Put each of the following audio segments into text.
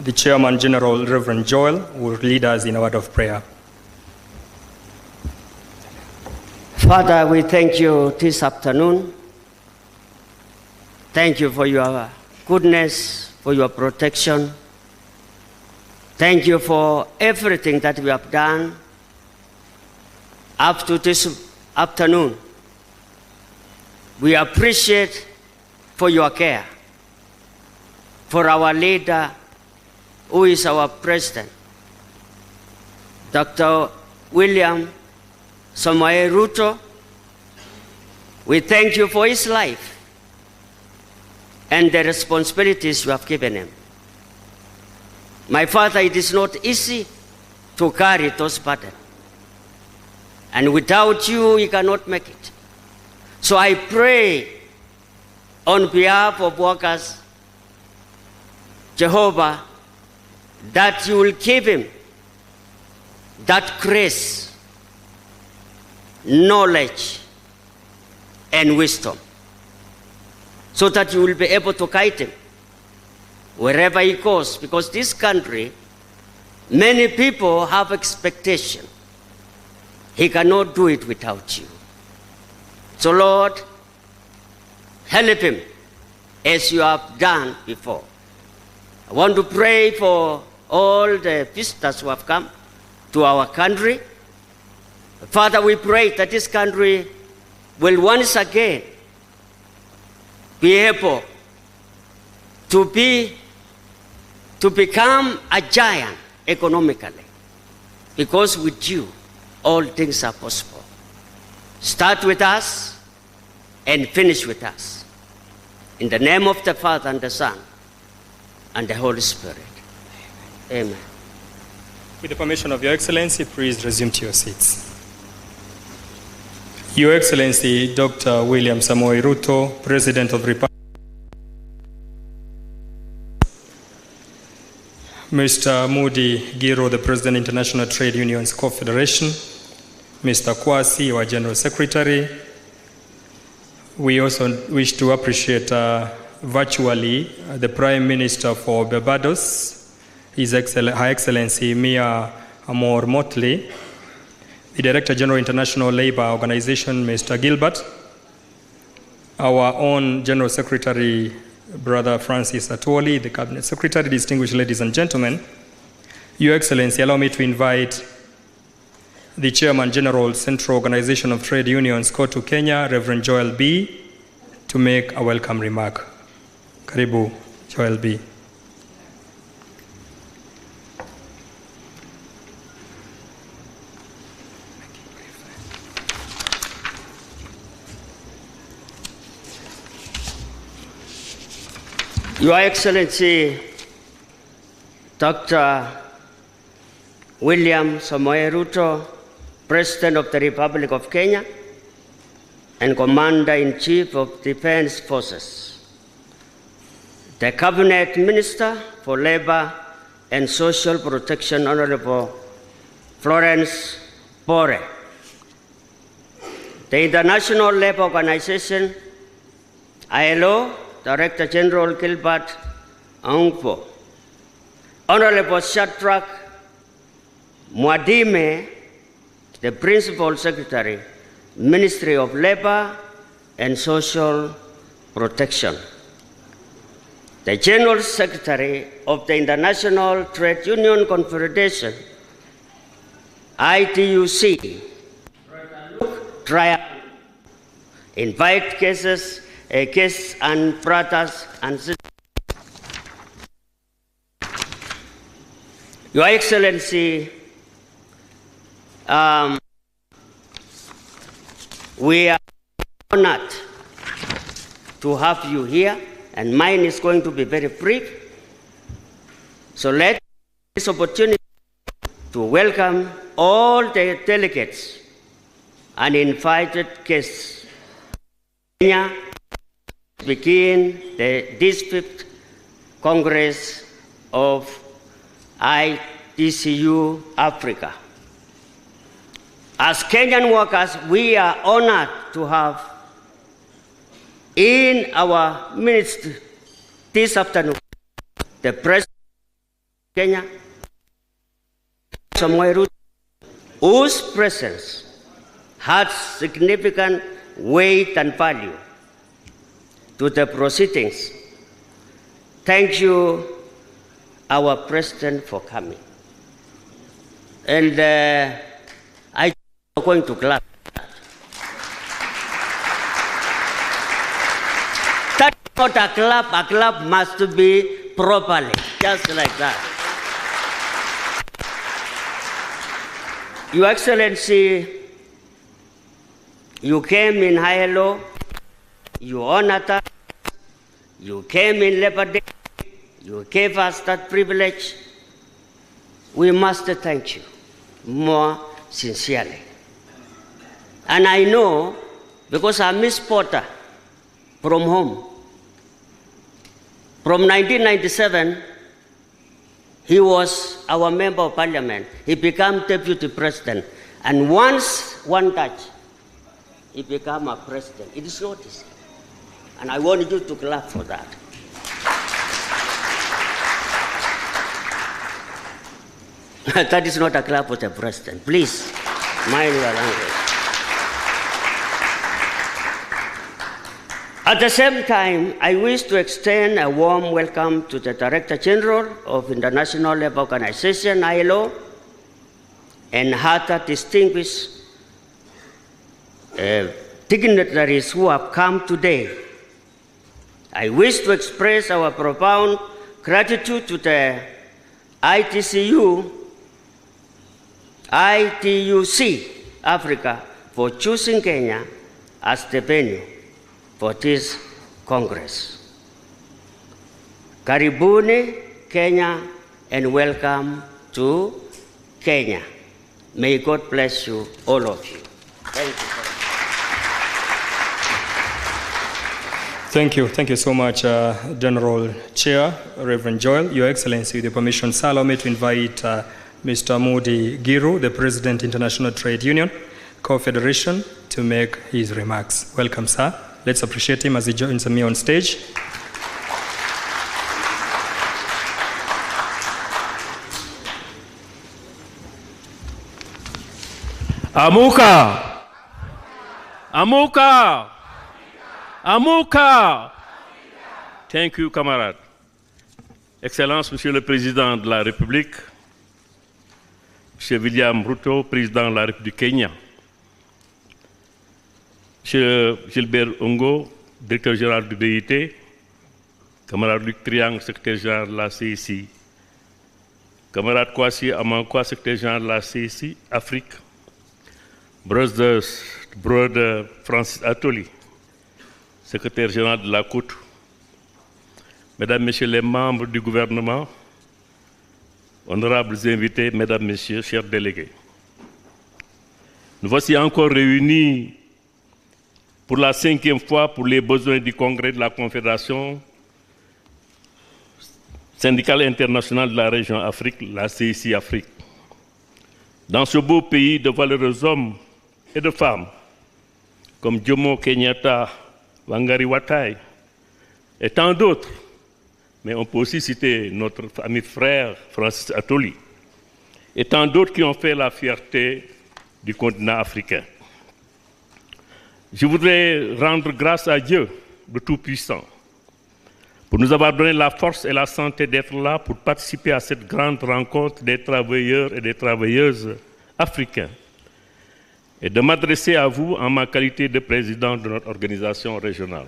The Chairman General, Reverend Joel, will lead us in a word of prayer. Father, we thank you this afternoon. Thank you for your goodness, for your protection. Thank you for everything that we have done up to this afternoon. We appreciate for your care, for our leader, who is our president, Dr. William Samoei Ruto. We thank you for his life and the responsibilities you have given him. My Father, it is not easy to carry those burdens. And without you, he cannot make it. So I pray on behalf of workers, Jehovah, that you will give him that grace, knowledge, and wisdom, so that you will be able to guide him wherever he goes. Because this country, many people have expectation. He cannot do it without you. So Lord, help him as you have done before. I want to pray for all the visitors who have come to our country. Father, we pray that this country will once again be able to become a giant economically, because with you, all things are possible. Start with us and finish with us. In the name of the Father and the Son and the Holy Spirit. Amen. With the permission of Your Excellency, please resume to your seats. Your Excellency, Dr. William Samoei Ruto, President of the Republic. Mr. Moody Giro, the President, International Trade Unions Confederation. Mr. Kwasi, our General Secretary. We also wish to appreciate virtually the Prime Minister for Barbados, Her Excellency Mia Amor Motley, the Director General International Labour Organization, Mr. Gilbert, our own General Secretary, Brother Francis Atwoli, the Cabinet Secretary, distinguished ladies and gentlemen. Your Excellency, allow me to invite the Chairman General, Central Organization of Trade Unions, Kotu Kenya, Reverend Joel B., to make a welcome remark. Karibu, Joel B. Your Excellency, Dr. William Samoei Ruto, President of the Republic of Kenya and Commander-in-Chief of Defense Forces, the Cabinet Minister for Labor and Social Protection, Honorable Florence Bore, the International Labour Organization, ILO, Director General Gilbert Aungpo, Honorable Shadrach Mwadime, the Principal Secretary, Ministry of Labor and Social Protection, the General Secretary of the International Trade Union Confederation, ITUC, invite guests and brothers and sisters. Your Excellency, we are honored to have you here, and mine is going to be very brief. So let's take this opportunity to welcome all the delegates and invited guests. Kenya begin this 5th Congress of ITCU Africa. As Kenyan workers, we are honored to have in our midst this afternoon the President Kenya, Samoei Ruto, whose presence had significant weight and value to the proceedings. Thank you, our President, for coming. And I'm going to clap. That's not a clap must be properly, just like that. Your Excellency, you came in Hilo, you honored us, you came in Labor Day, you gave us that privilege. We must thank you more sincerely. And I know, because I miss Porter from home. From 1997, he was our member of parliament. He became deputy president. And once, one touch, he became a president. It is not easy. And I want you to clap for that. That is not a clap for the president. Please, mind your language. At the same time, I wish to extend a warm welcome to the Director General of International Labour Organization, ILO, and other distinguished dignitaries who have come today. I wish to express our profound gratitude to the ITUC Africa for choosing Kenya as the venue for this Congress. Karibuni, Kenya, and welcome to Kenya. May God bless you, all of you. Thank you. Thank you. Thank you so much, General Chair, Reverend Joel. Your Excellency, with your permission, sir, allow me to invite Mr. Mudi Giru, the President, International Trade Union, Confederation, to make his remarks. Welcome, sir. Let's appreciate him as he joins me on stage. Amuka! Amuka! Amuka! Thank you, camarades. Excellence, Monsieur le Président de la République, Monsieur William Ruto, Président de la République du Kenya, Monsieur Gilbert Ongo, Directeur général du BIT, camarade Luc Triangle, Secrétaire général de la CIC, camarade Kwasi Amankwa, Secrétaire général de la CIC, Afrique, Brother Francis Atoli, Secrétaire général de la Côte, Mesdames, Messieurs les membres du gouvernement, honorables invités, Mesdames, Messieurs, chers délégués. Nous voici encore réunis pour la 5e fois pour les besoins du Congrès de la Confédération syndicale internationale de la région Afrique, la CIC Afrique. Dans ce beau pays de valeureux hommes et de femmes, comme Jomo Kenyatta, Wangari Maathai et tant d'autres, mais on peut aussi citer notre ami frère Francis Atoli et tant d'autres qui ont fait la fierté du continent africain. Je voudrais rendre grâce à Dieu, le Tout-Puissant, pour nous avoir donné la force et la santé d'être là pour participer à cette grande rencontre des travailleurs et des travailleuses africains et de m'adresser à vous en ma qualité de président de notre organisation régionale.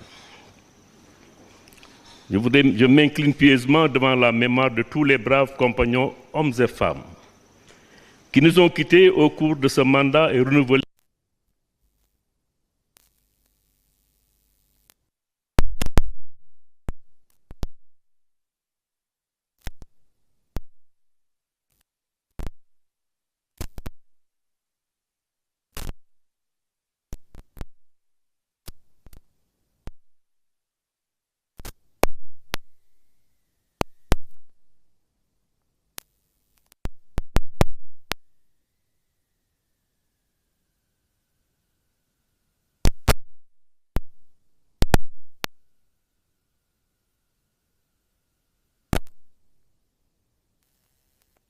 Je m'incline pieusement devant la mémoire de tous les braves compagnons, hommes et femmes, qui nous ont quittés au cours de ce mandat et renouvelés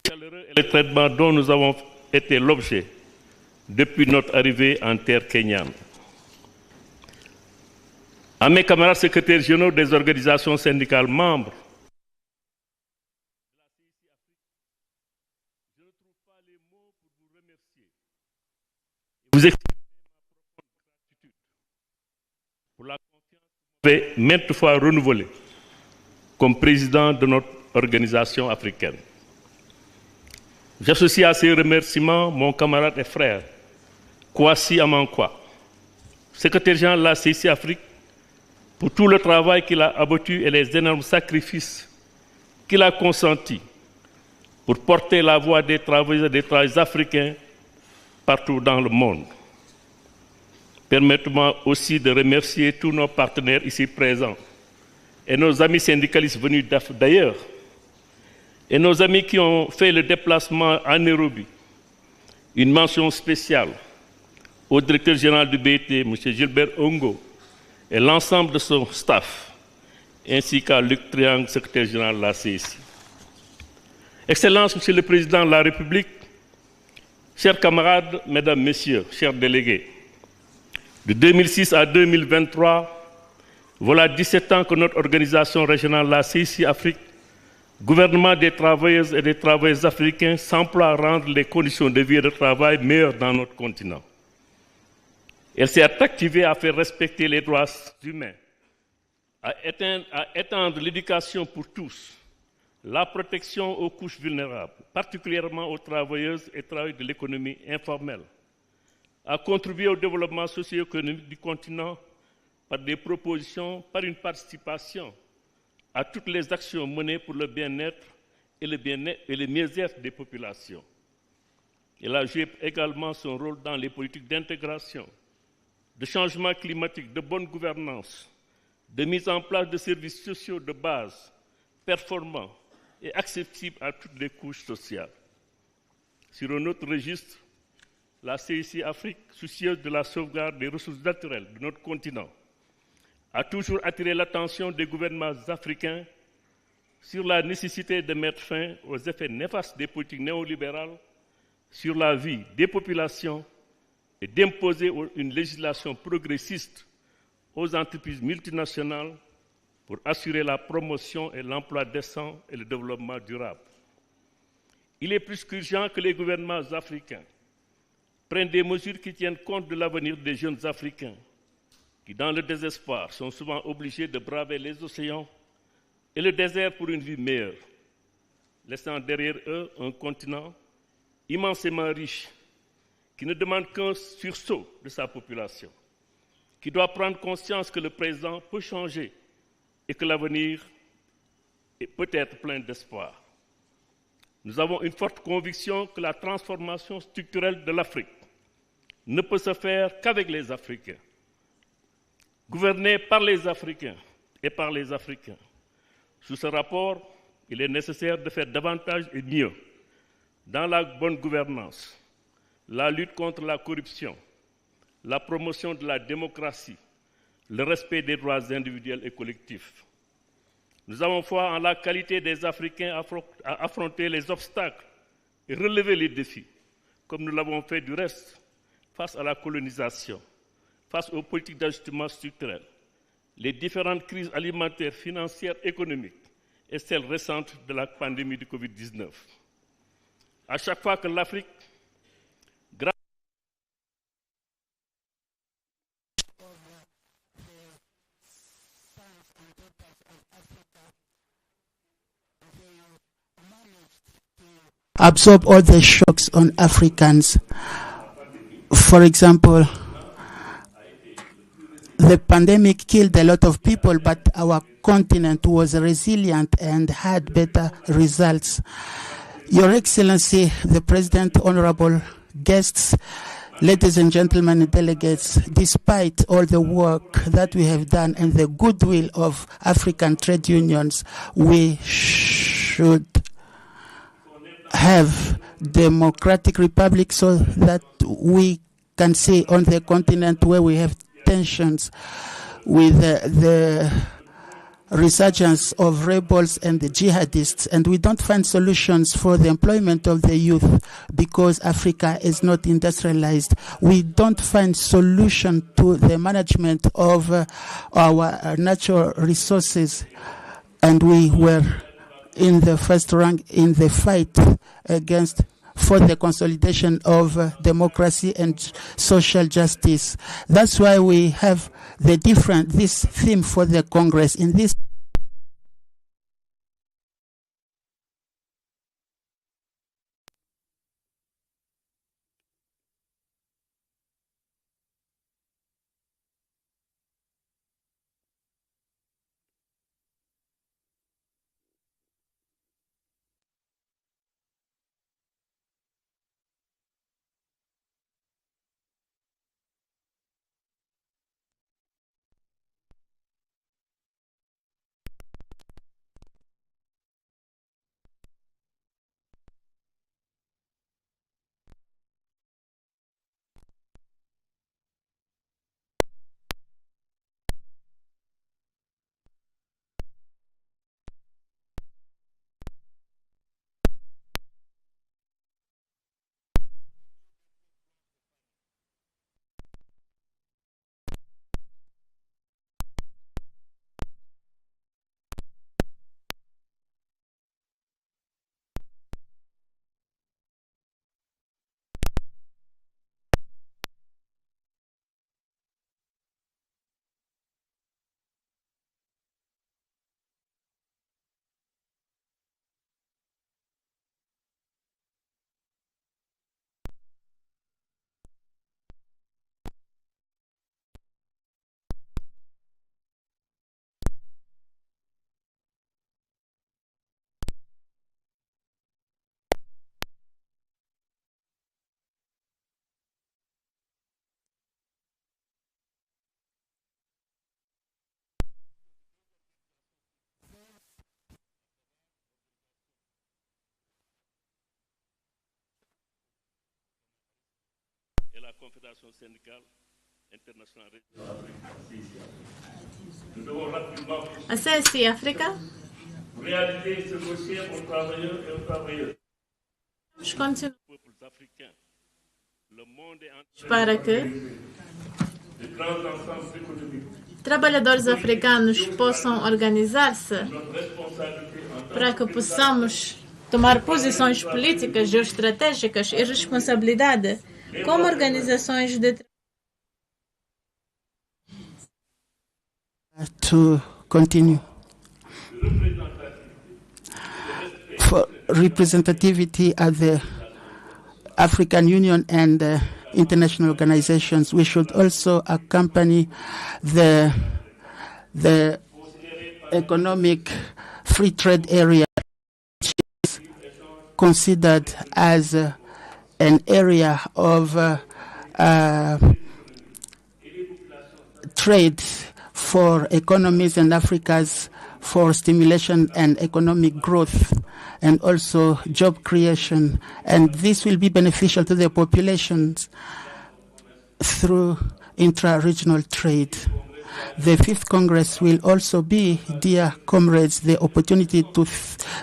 chaleureux et le traitement dont nous avons été l'objet depuis notre arrivée en terre kenyane. À mes camarades secrétaires généraux des organisations syndicales membres, je ne trouve pas les mots pour vous remercier et vous exprimer ma profonde gratitude pour la confiance que vous m'avez maintes fois renouvelée comme président de notre organisation africaine. J'associe à ces remerciements mon camarade et frère, Kwasi Amankwa, secrétaire général de la CIC Afrique, pour tout le travail qu'il a abattu et les énormes sacrifices qu'il a consentis pour porter la voix des travailleurs et des travailleurs africains partout dans le monde. Permettez-moi aussi de remercier tous nos partenaires ici présents et nos amis syndicalistes venus d'ailleurs et nos amis qui ont fait le déplacement à Nairobi. Une mention spéciale au directeur général du BT, M. Gilbert Ongo, et l'ensemble de son staff, ainsi qu'à Luc Triangle, secrétaire général de la CIC. Excellences, Monsieur le Président de la République, chers camarades, Mesdames, Messieurs, chers délégués, de 2006 à 2023, voilà 17 ans que notre organisation régionale, la CIC Afrique, gouvernement des travailleuses et des travailleurs africains, s'emploie à rendre les conditions de vie et de travail meilleures dans notre continent. Elle s'est activée à faire respecter les droits humains, à étendre l'éducation pour tous, la protection aux couches vulnérables, particulièrement aux travailleuses et travailleurs de l'économie informelle, à contribuer au développement socio-économique du continent par des propositions, par une participation à toutes les actions menées pour le bien-être et le mieux-être des populations. Elle a joué également son rôle dans les politiques d'intégration, de changement climatique, de bonne gouvernance, de mise en place de services sociaux de base, performants et accessibles à toutes les couches sociales. Sur un autre registre, la CIC Afrique, soucieuse de la sauvegarde des ressources naturelles de notre continent, a toujours attiré l'attention des gouvernements africains sur la nécessité de mettre fin aux effets néfastes des politiques néolibérales sur la vie des populations et d'imposer une législation progressiste aux entreprises multinationales pour assurer la promotion et l'emploi décent et le développement durable. Il est plus qu'urgent que les gouvernements africains prennent des mesures qui tiennent compte de l'avenir des jeunes Africains qui, dans le désespoir, sont souvent obligés de braver les océans et le désert pour une vie meilleure, laissant derrière eux un continent immensément riche qui ne demande qu'un sursaut de sa population, qui doit prendre conscience que le présent peut changer et que l'avenir peut être plein d'espoir. Nous avons une forte conviction que la transformation structurelle de l'Afrique ne peut se faire qu'avec les Africains, gouvernée par les Africains et par les Africains. Sous ce rapport, il est nécessaire de faire davantage et mieux dans la bonne gouvernance, la lutte contre la corruption, la promotion de la démocratie, le respect des droits individuels et collectifs. Nous avons foi en la qualité des Africains à affronter les obstacles et relever les défis, comme nous l'avons fait du reste face à la colonisation, face aux politiques d'ajustement structurel, les différentes crises alimentaires, financières, économiques et celles récentes de la pandémie du Covid-19. À chaque fois que l'Afrique, absorb all the shocks on Africans. For example, the pandemic killed a lot of people, but our continent was resilient and had better results. Your Excellency, the President, honorable guests, ladies and gentlemen delegates, despite all the work that we have done and the goodwill of African trade unions, we should have democratic republic so that we can see on the continent where we have tensions with the resurgence of rebels and the jihadists, and we don't find solutions for the employment of the youth because Africa is not industrialized. We don't find solution to the management of our natural resources, and we were in the first rank in the fight for the consolidation of democracy and social justice. That's why we have this theme for the Congress. In this et la Confédération syndicale internationale. Nous devons rapidement Asesi Africa réaliser ce dossier aux travailleurs et aux travailleuses. și continuu Peuples africains, le monde est en para que de grands ensembles économiques. trabalhadores africanos possam organizar-se Notre responsabilité en tant para que possamos tomar posições políticas, geoestratégicas e responsabilidade como organizações de to continue. For representativity at the African Union and international organizations, we should also accompany the economic free trade area, which is considered as an area of trade for economies and Africa's for stimulation and economic growth and also job creation. And this will be beneficial to the populations through intra-regional trade. The Fifth Congress will also be, dear comrades, the opportunity to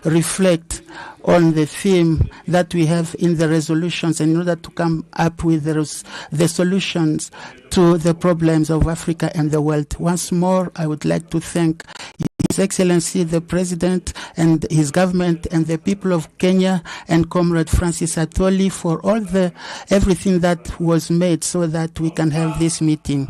reflect on the theme that we have in the resolutions in order to come up with the solutions to the problems of Africa and the world. Once more, I would like to thank His Excellency the President and his government and the people of Kenya and Comrade Francis Atwoli for everything that was made so that we can have this meeting.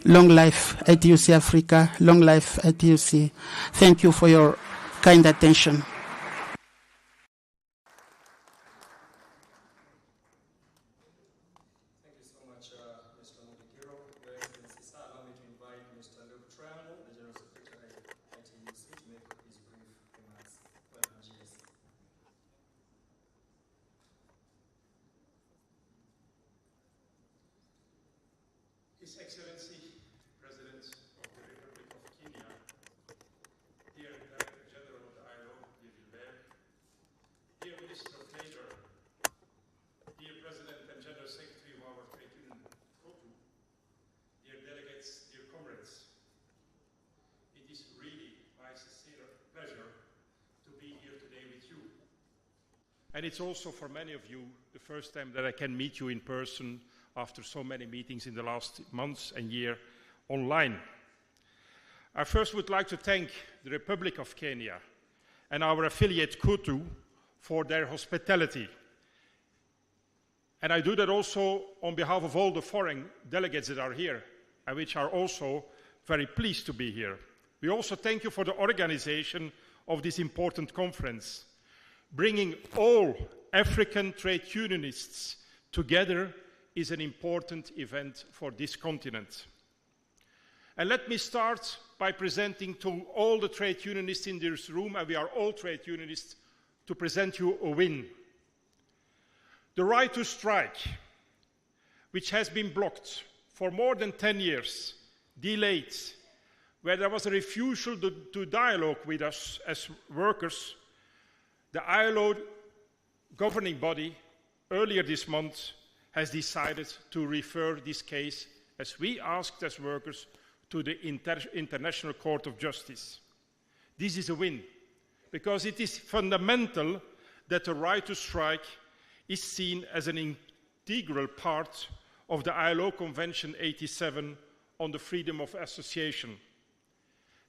Long life ATUC Africa, long life ATUC. Thank you for your kind attention. Thank you so much, Mr. Mudikiro. Your Excellency, sir, allow me to invite Mr. Luke Triangle, the General Secretary of ATUC, to make his brief remarks. Welcome, GSC. His Excellency, President of the Republic of Kenya, dear Director General of the ILO, dear Gilbert, dear Minister of Labor, dear President and General Secretary of And it's also for many of you the first time that I can meet you in person after so many meetings in the last months and year online. I first would like to thank the Republic of Kenya and our affiliate KUTU for their hospitality. And I do that also on behalf of all the foreign delegates that are here, and which are also very pleased to be here. We also thank you for the organization of this important conference. Bringing all African trade unionists together is an important event for this continent. And let me start by presenting to all the trade unionists in this room, and we are all trade unionists, to present you a win. The right to strike, which has been blocked for more than 10 years, delayed, where there was a refusal to dialogue with us as workers, the ILO governing body earlier this month has decided to refer this case, as we asked as workers, to the International Court of Justice. This is a win, because it is fundamental that the right to strike is seen as an integral part of the ILO Convention 87 on the freedom of association.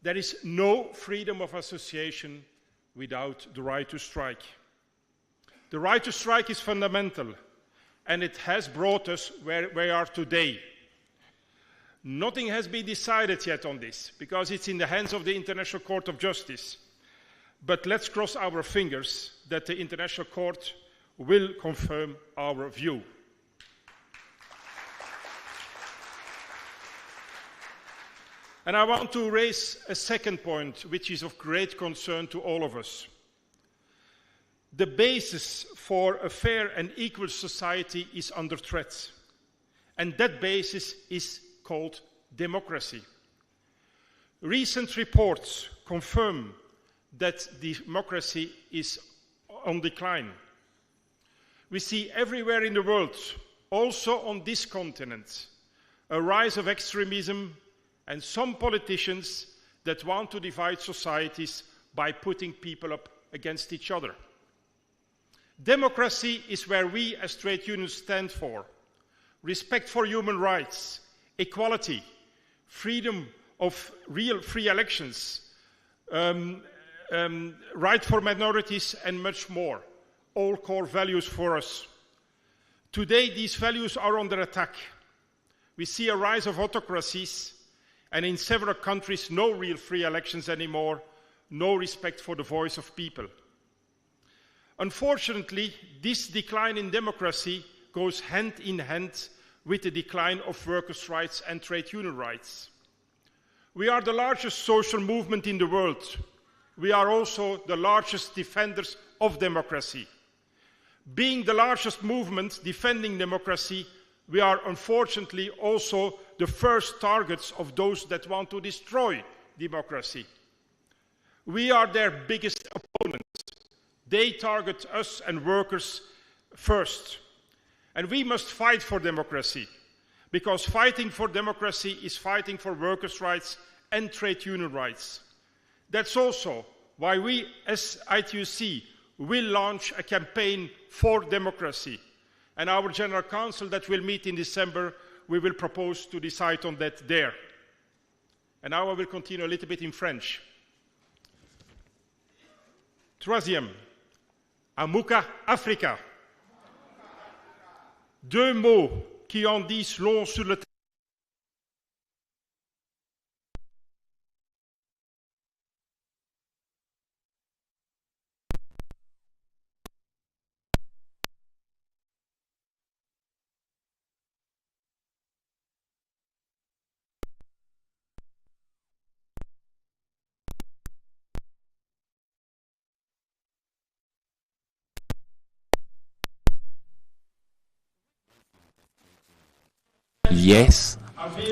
There is no freedom of association without the right to strike. The right to strike is fundamental, and it has brought us where we are today. Nothing has been decided yet on this, because it's in the hands of the International Court of Justice. But let's cross our fingers that the International Court will confirm our view. And I want to raise a second point, which is of great concern to all of us. The basis for a fair and equal society is under threat. And that basis is called democracy. Recent reports confirm that democracy is on decline. We see everywhere in the world, also on this continent, a rise of extremism and some politicians that want to divide societies by putting people up against each other. Democracy is where we as trade unions stand for. Respect for human rights, equality, freedom of real free elections, right for minorities, and much more. All core values for us. Today, these values are under attack. We see a rise of autocracies, and in several countries, no real free elections anymore, no respect for the voice of people. Unfortunately, this decline in democracy goes hand in hand with the decline of workers' rights and trade union rights. We are the largest social movement in the world. We are also the largest defenders of democracy. Being the largest movement defending democracy, we are unfortunately also the first targets of those that want to destroy democracy. We are their biggest opponents. They target us and workers first. And we must fight for democracy, because fighting for democracy is fighting for workers' rights and trade union rights. That's also why we, as ITUC, will launch a campaign for democracy. And our General Council that will meet in December, we will propose to decide on that there. And now I will continue a little bit in French. Troisième, Amuka Africa. Deux mots qui en disent long sur le terrain. Yes,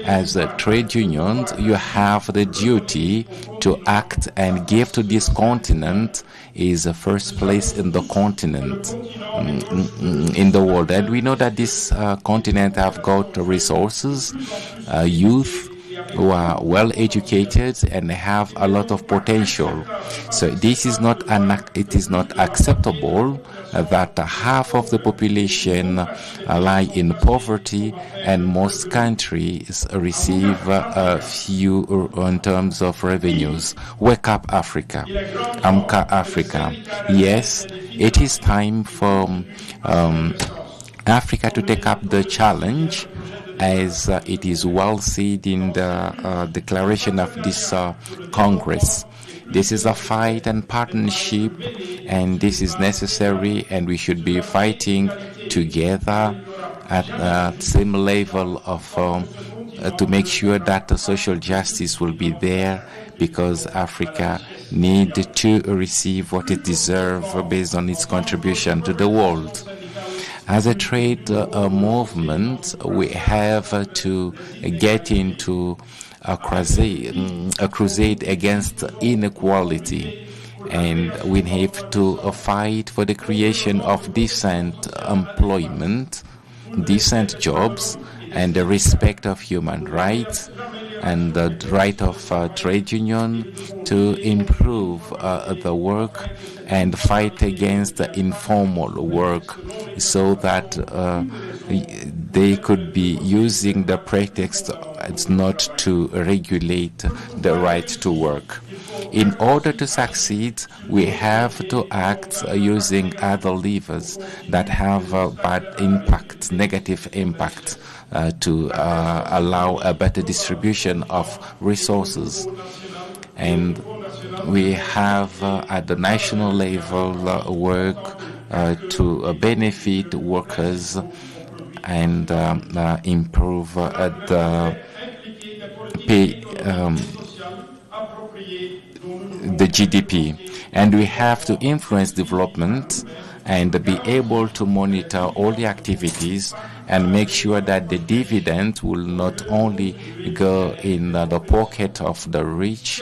as a trade union, you have the duty to act and give to this continent is the first place in the continent, in the world. And we know that this continent have got resources, youth, who are well educated and have a lot of potential. So this is not it is not acceptable that half of the population lie in poverty and most countries receive few in terms of revenues. Wake up, Africa. Amka, Africa. Yes, it is time for Africa to take up the challenge, as it is well said in the declaration of this Congress. This is a fight and partnership, and this is necessary, and we should be fighting together at the same level of to make sure that the social justice will be there, because Africa needs to receive what it deserves based on its contribution to the world. As a trade movement, we have to get into a crusade against inequality, and we have to fight for the creation of decent employment, decent jobs, and the respect of human rights, and the right of trade union to improve the work and fight against the informal work, so that they could be using the pretext not to regulate the right to work. In order to succeed, we have to act using other levers that have bad impact, negative impact, to allow a better distribution of resources. And we have at the national level work to benefit workers and improve the pay, the GDP. And we have to influence development and be able to monitor all the activities and make sure that the dividend will not only go in the pocket of the rich,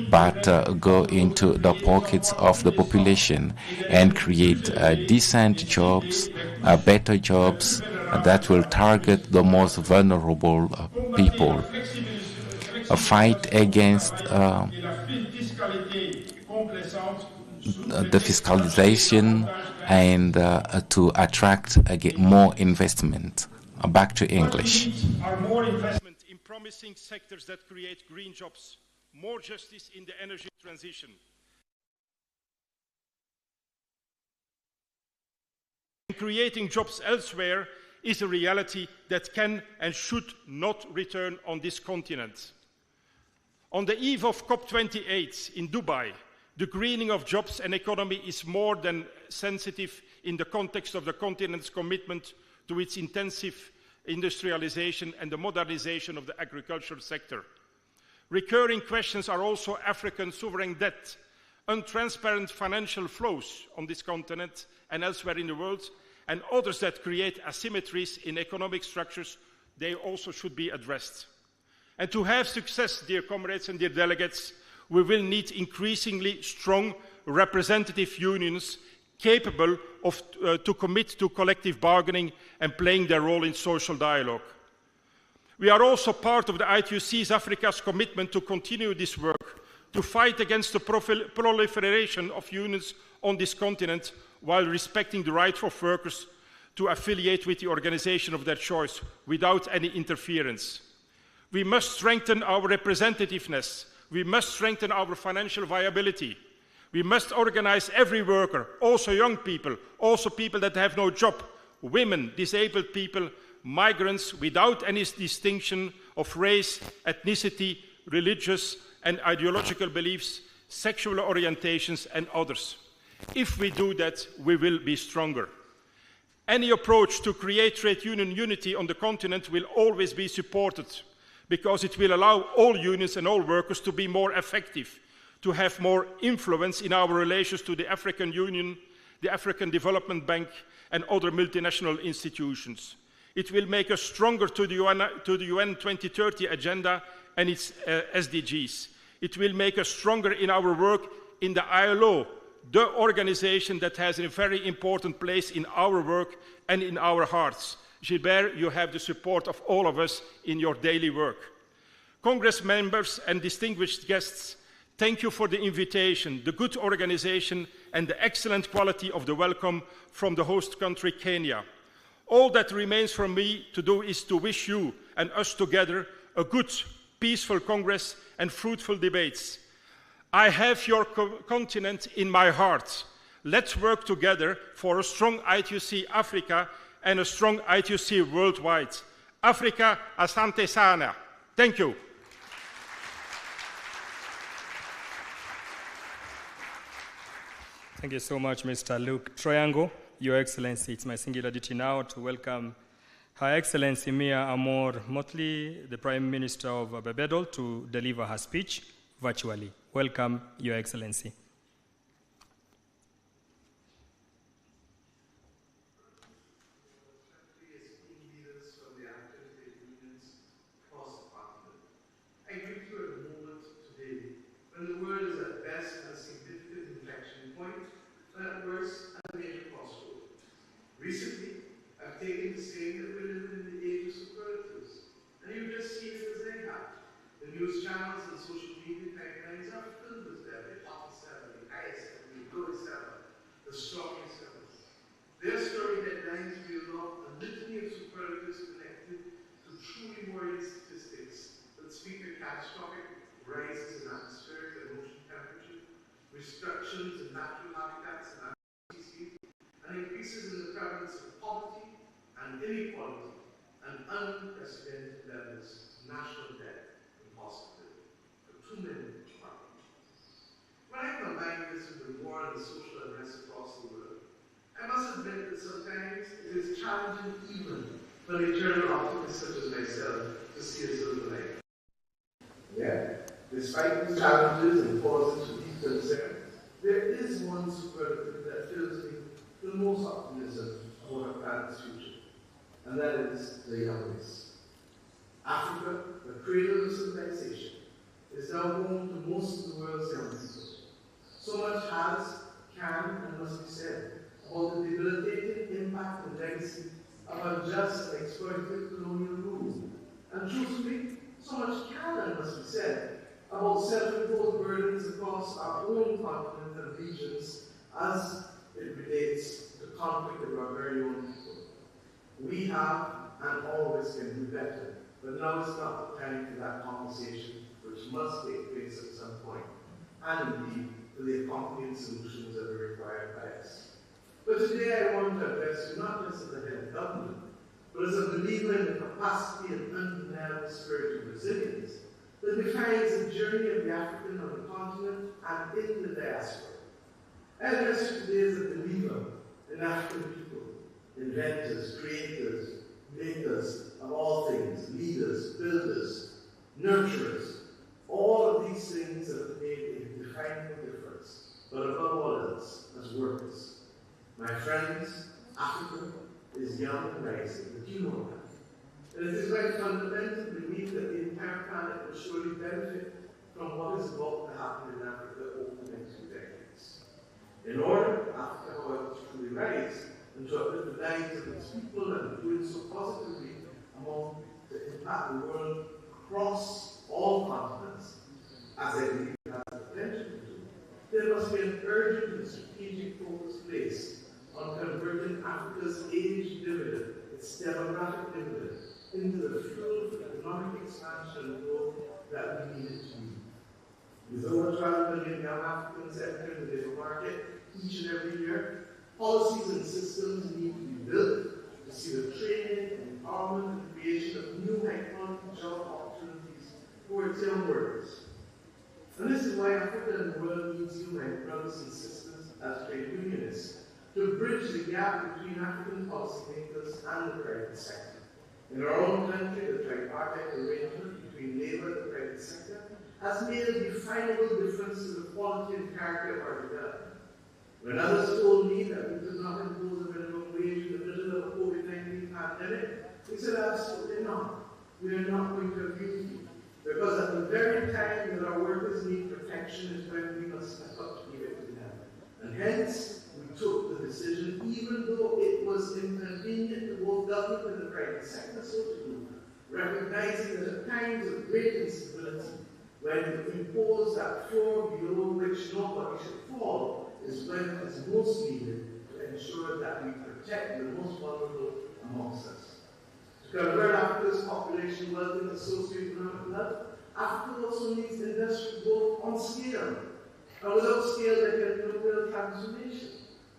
but go into the pockets of the population and create decent jobs, better jobs that will target the most vulnerable people. A fight against the fiscalization and to attract more investment. Back to English. Are more investment in promising sectors that create green jobs, more justice in the energy transition. Creating jobs elsewhere is a reality that can and should not return on this continent. On the eve of COP28 in Dubai, the greening of jobs and economy is more than sensitive in the context of the continent's commitment to its intensive industrialization and the modernization of the agricultural sector. Recurring questions are also African sovereign debt, untransparent financial flows on this continent and elsewhere in the world, and others that create asymmetries in economic structures. They also should be addressed. And to have success, dear comrades and dear delegates, we will need increasingly strong representative unions capable of to commit to collective bargaining and playing their role in social dialogue. We are also part of the I2C's Africa's commitment to continue this work, to fight against the proliferation of unions on this continent while respecting the right of workers to affiliate with the organization of their choice without any interference. We must strengthen our representativeness. We must strengthen our financial viability. We must organize every worker, also young people, also people that have no job, women, disabled people, migrants, without any distinction of race, ethnicity, religious and ideological beliefs, sexual orientations, and others. If we do that, we will be stronger. Any approach to create trade union unity on the continent will always be supported, because it will allow all unions and all workers to be more effective, to have more influence in our relations to the African Union, the African Development Bank, and other multinational institutions. It will make us stronger to the UN 2030 agenda and its SDGs. It will make us stronger in our work in the ILO, the organization that has a very important place in our work and in our hearts. Gilbert, you have the support of all of us in your daily work. Congress members and distinguished guests, thank you for the invitation, the good organization, and the excellent quality of the welcome from the host country, Kenya. All that remains for me to do is to wish you and us together a good, peaceful Congress and fruitful debates. I have your continent in my heart. Let's work together for a strong I2C Africa and a strong I2C worldwide. Africa, asante sana. Thank you. Thank you so much, Mr. Luke Triangle. Your Excellency, it's my singular duty now to welcome Her Excellency Mia Amor Motley, the Prime Minister of Barbados, to deliver her speech virtually. Welcome, Your Excellency. I greet you at a moment today when the world is at best at a significant inflection point, and at worst at a major crossroad. Recently, I've taken to saying that we're living in the age of superlatives, and you've just seen it as they have. The news channels and social media timelines are filled with them, the hottest ever, the highest ever, the lowest ever, the strongest ever. Their story headlines reel off a litany of superlatives connected to truly worrying statistics that speak to catastrophic rises in atmospheric and ocean temperature, restrictions in natural habitats and animal species, and increases in the prevalence of poverty and inequality, and unprecedented levels of national debt and hospitality for too many of our people. When I combine this with the war and the social unrest across the world, I must admit that sometimes it is challenging even for an eternal optimist such as myself to see a silver light. Yet, despite the challenges and causes of deep concern, there is one superlative that fills me with the most optimism about our planet's future, and that is the young race. Africa, the cradle of civilization, is now home to most of the world's young people. So much has, can, and must be said about the debilitating impact and legacy of unjust and exploitative colonial rule. And truthfully, so much can and must be said about self-imposed burdens across our own continent and regions as it relates to conflict of our very own people. We have and always can do better, but now is not the time for that conversation, which must take place at some point, and indeed for the accompanying solutions that are required by us. But today I want to address you not just as a head of government, but as a believer in the capacity and undeniable spirit of resilience that defines the journey of the African on the continent and in the diaspora. I address you today as a believer in African people, inventors, creators, makers of all things, leaders, builders, nurturers, all of these things that have made a defining difference, but above all else, as workers. My friends, Africa is young and rising, but you know that. And it is my fundamental belief that the entire planet will surely benefit from what is about to happen in Africa over the next few decades. In order for Africa, however, to truly rise and to uplift the lives of its people and do it so positively among to impact the world across all continents, as I believe it has the potential to do, there must be an urgent and strategic focus placed on converting Africa's age dividend, its demographic dividend, into the fuel for economic expansion and growth that we need it to be. With over 12 million young Africans entering the labour market each and every year, policies and systems need to be built to see the training and empowerment and creation of new high-quality job opportunities for its young workers. And this is why Africa and the world needs you, my brothers and sisters, as trade unionists, to bridge the gap between African policymakers and the private sector. In our own country, the tripartite arrangement between labour and the private sector has made a definable difference to the quality and character of our development. When others told me that we could not impose a minimum wage in the middle of a COVID-19 pandemic, we said absolutely not. We are not going to agree with you. Because at the very time that our workers need protection is when we must step up to give it to them. And hence, we took the decision, even though it was inconvenient to both government and the private sector so to do, recognizing that at times of great instability, when we impose that floor below which nobody should fall, is when it is most needed to ensure that we protect the most vulnerable amongst us. To convert Africa's population wealth into socio-economic wealth, Africa also needs industrial growth on scale. And without scale, there can be no real transformation.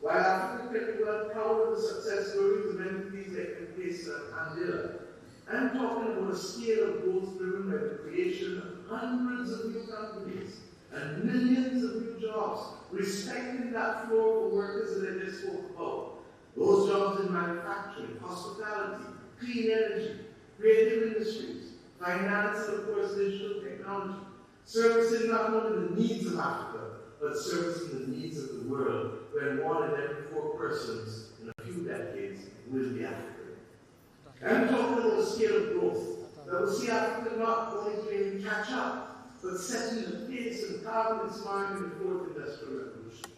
While Africa can be well proud of the success stories of entities like M-Pesa and Mandela, I'm talking about a scale of growth driven by the creation of hundreds of new companies and millions of new jobs, respecting that floor for workers that I just spoke about. Those jobs in manufacturing, hospitality, clean energy, creative industries, finance, and of course digital technology, servicing not only the needs of Africa, but servicing the needs of the world, where 1 in every 4 persons in a few decades will be African. I'm talking about a scale of growth that will see Africa not only playing catch up, but setting the pace and carving its mark in the 4th Industrial Revolution.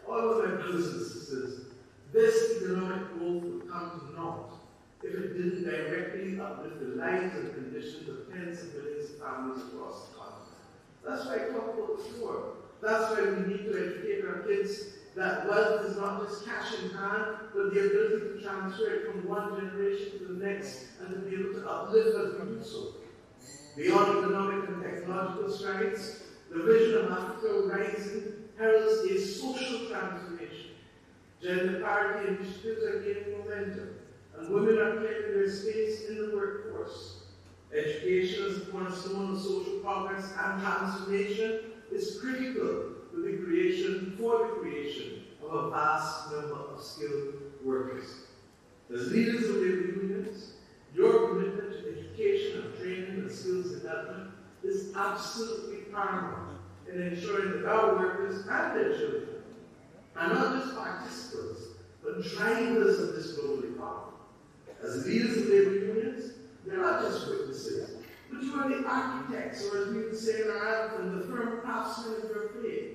All of my brothers and sisters, this economic growth would come to naught if it didn't directly uplift the lives and conditions of tens of millions of families across the continent. That's why I talk about the poor. That's why we need to educate our kids that wealth is not just cash in hand, but the ability to transfer it from one generation to the next and to be able to uplift as we do so. Beyond economic and technological strides, the vision of Africa rising heralds a social transformation. Gender parity initiatives are gaining momentum, and women are claiming their space in the workforce. Education as a cornerstone of social progress and transformation is critical for the creation of a vast number of skilled workers. As leaders of labor unions, your commitment to education and training and skills development is absolutely paramount in ensuring that our workers and their children are not just participants, but drivers of this global economy. As leaders of labor unions, you're not just witnesses, but you are the architects, or as we would say in our anthem, the firm craftsmen of your faith.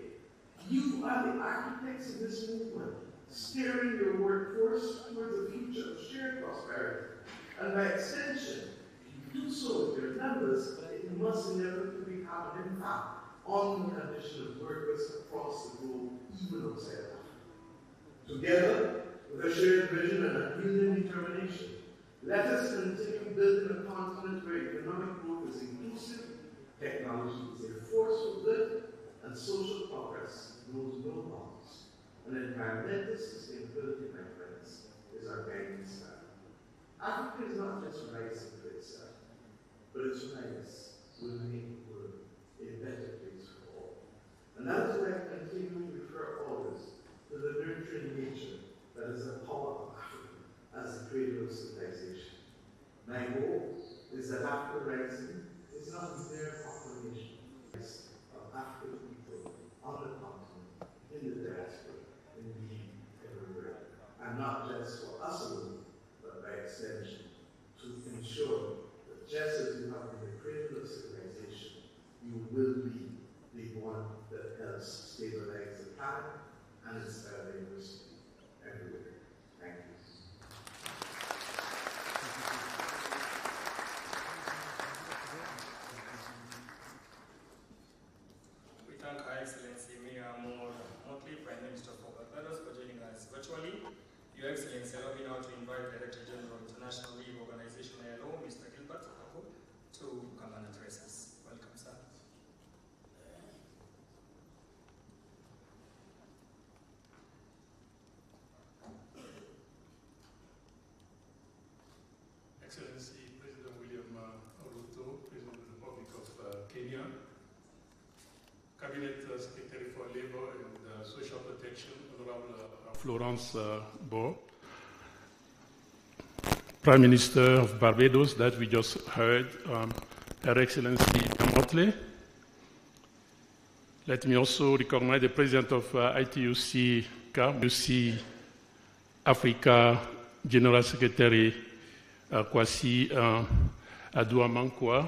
You are the architects of this movement, steering your workforce towards a future of shared prosperity. And by extension, if you do so with your members, it must inevitably have an impact on the condition of workers across the globe, even outside Africa. Together, with a shared vision and a union determination, let us continue building a continent where economic growth is inclusive, technology is a force for good, and social progress knows no bounds. And environmental sustainability, my friends, is our guiding star. Africa is not just rising for itself, but its rise will make the world a better place for all. And that is why I continue to refer always to the nurturing nature that is the power of Africa as the cradle of civilization. My goal is that Africa rising is not a mere proclamation of African people on the continent, in the diaspora, indeed everywhere, and not just for us alone, but by extension, to ensure that just as you have been the cradle of civilization, you will be the one that helps stabilize the planet and inspire diversity everywhere. Thank you. We thank Her Excellency Mia Motley, Prime Minister of Barbados, for joining us virtually. Your Excellency, allow me now to invite Director General International League Organization ILO, Mr. Gilbert Okaku, to come and address us. Welcome, sir. Excellency President William Ruto, President of the Republic of Kenya, Cabinet Secretary for Labor and Social Protection, Honorable Florence Bo, Prime Minister of Barbados, that we just heard, Her Excellency Motley. Let me also recognize the President of ITUC Africa General Secretary Kwasi Aduamankwa.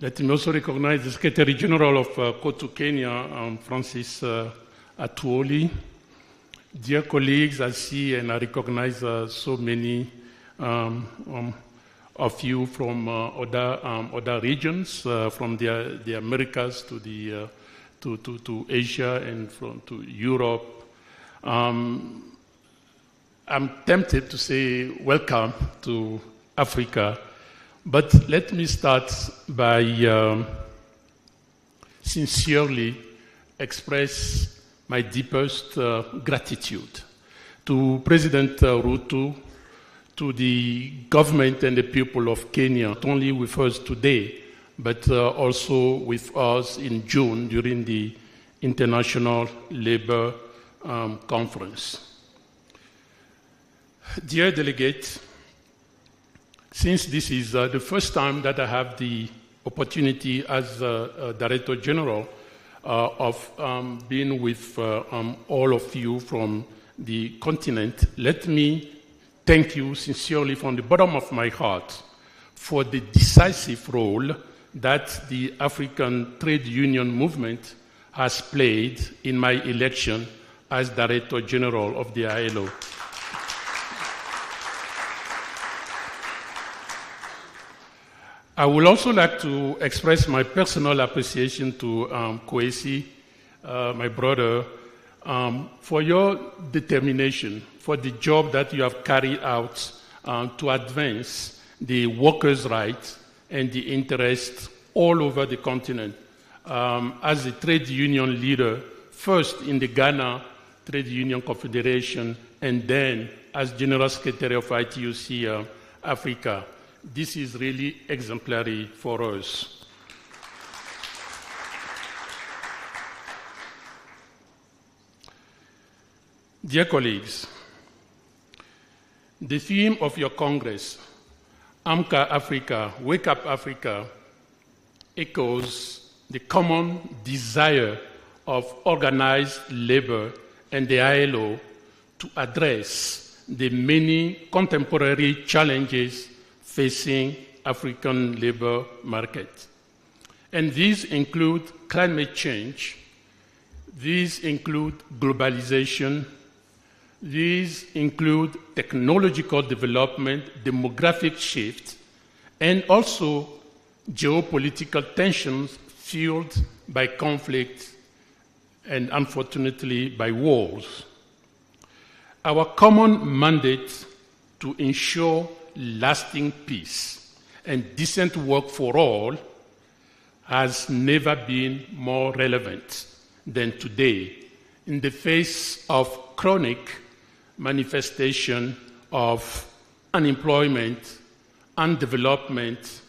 Let me also recognize the Secretary General of Kotu Kenya, Francis Atuoli. Dear colleagues, I see and I recognize so many of you from other regions, from the Americas to to Asia and to Europe. I'm tempted to say welcome to Africa, but let me start by sincerely express my deepest gratitude to President Ruto, to the government and the people of Kenya, not only with us today, but also with us in June during the International Labour Conference. Dear delegate, since this is the first time that I have the opportunity as Director General of being with all of you from the continent, let me thank you sincerely from the bottom of my heart for the decisive role that the African Trade Union movement has played in my election as Director General of the ILO. I would also like to express my personal appreciation to Kwesi, my brother, for your determination, for the job that you have carried out to advance the workers' rights and the interests all over the continent. As a trade union leader, first in the Ghana Trade Union Confederation, and then as General Secretary of ITUC Africa. This is really exemplary for us. Dear colleagues, the theme of your Congress, Amka Africa, Wake Up Africa, echoes the common desire of organized labor and the ILO to address the many contemporary challenges facing African labor market. And these include climate change, these include globalization, these include technological development, demographic shift, and also geopolitical tensions fueled by conflict and unfortunately by wars. Our common mandate to ensure lasting peace and decent work for all has never been more relevant than today in the face of chronic manifestation of unemployment and development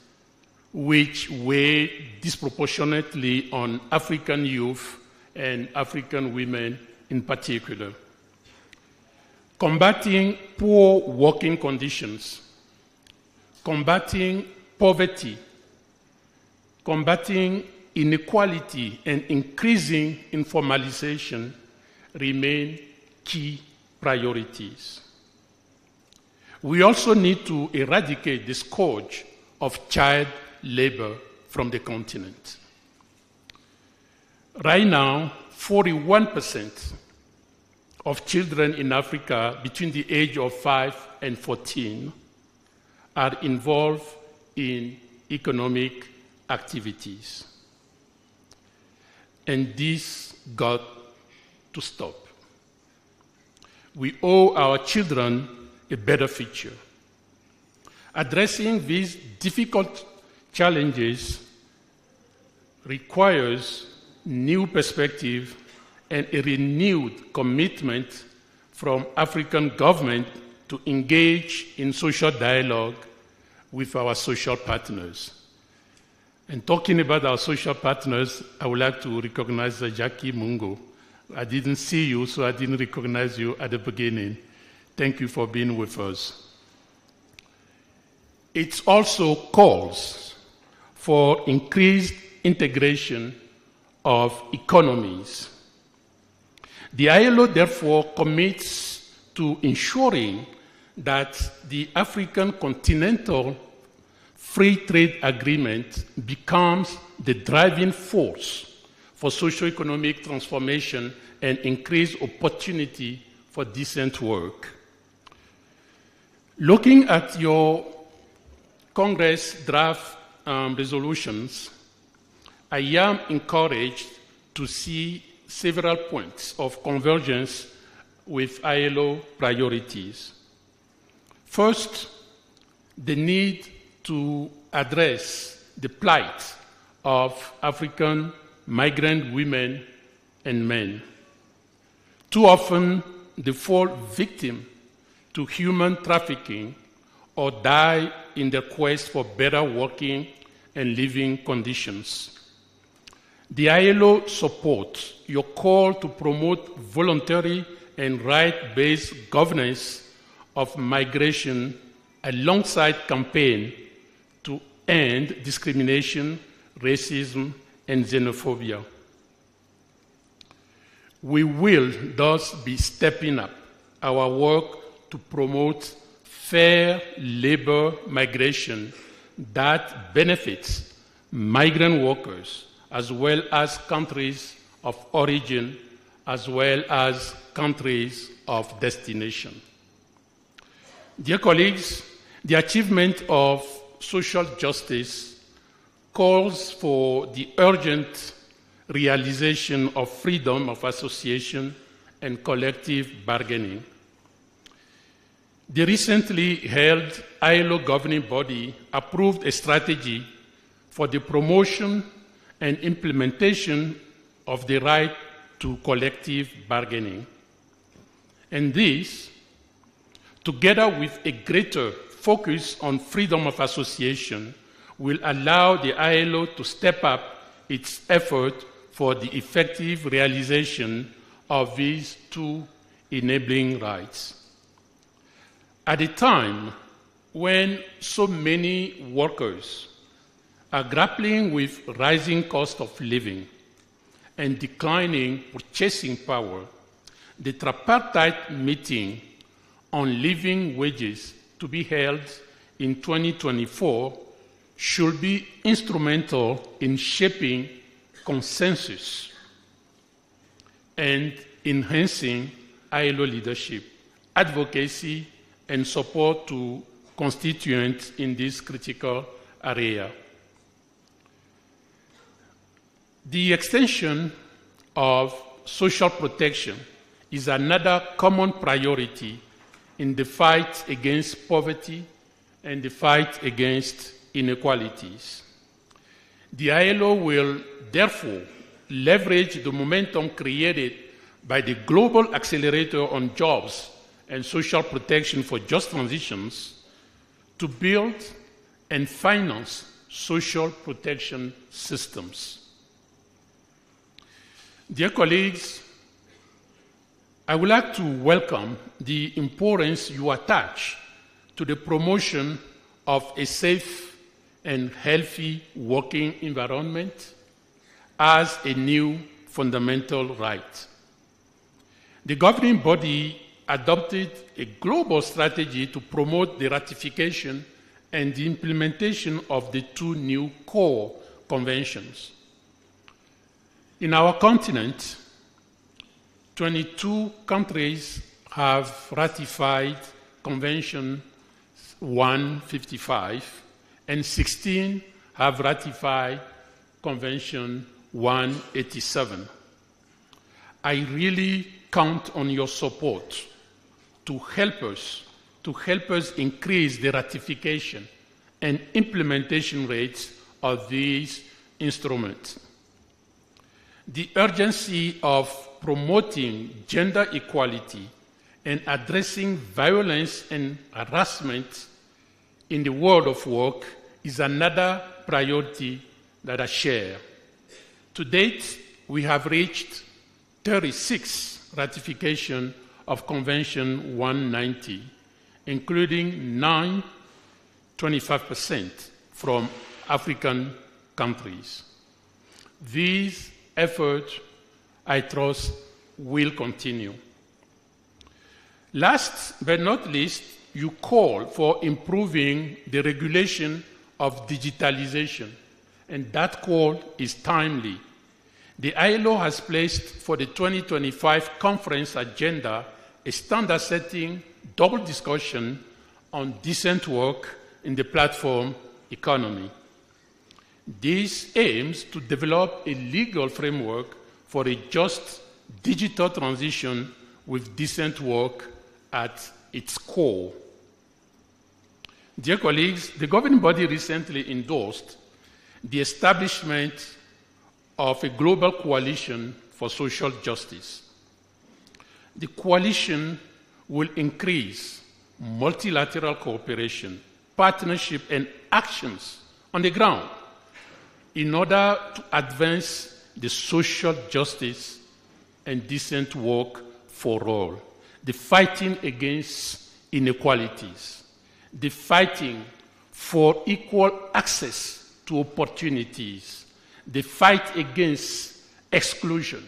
which weigh disproportionately on African youth and African women in particular. Combating poor working conditions, combating poverty, combating inequality, and increasing informalization remain key priorities. We also need to eradicate the scourge of child labor from the continent. Right now, 41% of children in Africa between the age of 5 and 14 are involved in economic activities. And this got to stop. We owe our children a better future. Addressing these difficult challenges requires new perspective and a renewed commitment from African government to engage in social dialogue with our social partners. And talking about our social partners, I would like to recognize Jackie Mungo. I didn't see you, so I didn't recognize you at the beginning. Thank you for being with us. It also calls for increased integration of economies. The ILO therefore commits to ensuring that the African Continental Free Trade Agreement becomes the driving force for socio-economic transformation and increased opportunity for decent work. Looking at your Congress draft resolutions, I am encouraged to see several points of convergence with ILO priorities. First, the need to address the plight of African migrant women and men. Too often, they fall victim to human trafficking or die in their quest for better working and living conditions. The ILO supports your call to promote voluntary and right-based governance of migration alongside campaign to end discrimination, racism, and xenophobia. We will thus be stepping up our work to promote fair labor migration that benefits migrant workers as well as countries of origin as well as countries of destination. Dear colleagues, the achievement of social justice calls for the urgent realization of freedom of association and collective bargaining. The recently held ILO governing body approved a strategy for the promotion and implementation of the right to collective bargaining. And this, together with a greater focus on freedom of association, will allow the ILO to step up its effort for the effective realization of these two enabling rights. At a time when so many workers are grappling with rising cost of living and declining purchasing power, the tripartite meeting on living wages to be held in 2024 should be instrumental in shaping consensus and enhancing ILO leadership, advocacy, and support to constituents in this critical area. The extension of social protection is another common priority in the fight against poverty and the fight against inequalities. The ILO will therefore leverage the momentum created by the Global Accelerator on Jobs and Social Protection for Just Transitions to build and finance social protection systems. Dear colleagues, I would like to welcome the importance you attach to the promotion of a safe and healthy working environment as a new fundamental right. The governing body adopted a global strategy to promote the ratification and the implementation of the two new core conventions. In our continent, 22 countries have ratified Convention 155, and 16 have ratified Convention 187. I really count on your support to help us increase the ratification and implementation rates of these instruments. The urgency of promoting gender equality and addressing violence and harassment in the world of work is another priority that I share. To date, we have reached 36 ratifications of Convention 190, including 25% from African countries. These efforts, I trust, will continue. Last but not least, you call for improving the regulation of digitalization, and that call is timely. The ILO has placed for the 2025 conference agenda a standard-setting double discussion on decent work in the platform economy. This aims to develop a legal framework for a just digital transition with decent work at its core. Dear colleagues, the governing body recently endorsed the establishment of a global coalition for social justice. The coalition will increase multilateral cooperation, partnership, and actions on the ground in order to advance the social justice and decent work for all, the fighting against inequalities, the fighting for equal access to opportunities, the fight against exclusion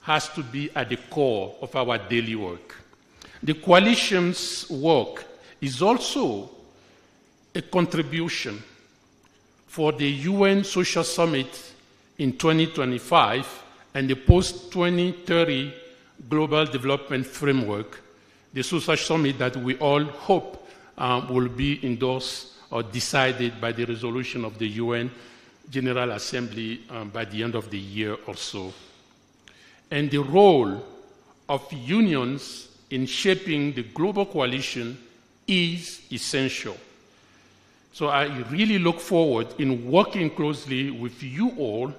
has to be at the core of our daily work. The coalition's work is also a contribution for the UN Social Summit in 2025 and the post-2030 Global Development Framework, the Social Summit that we all hope will be endorsed or decided by the resolution of the UN General Assembly by the end of the year or so. And the role of unions in shaping the global coalition is essential. So I really look forward in working closely with you all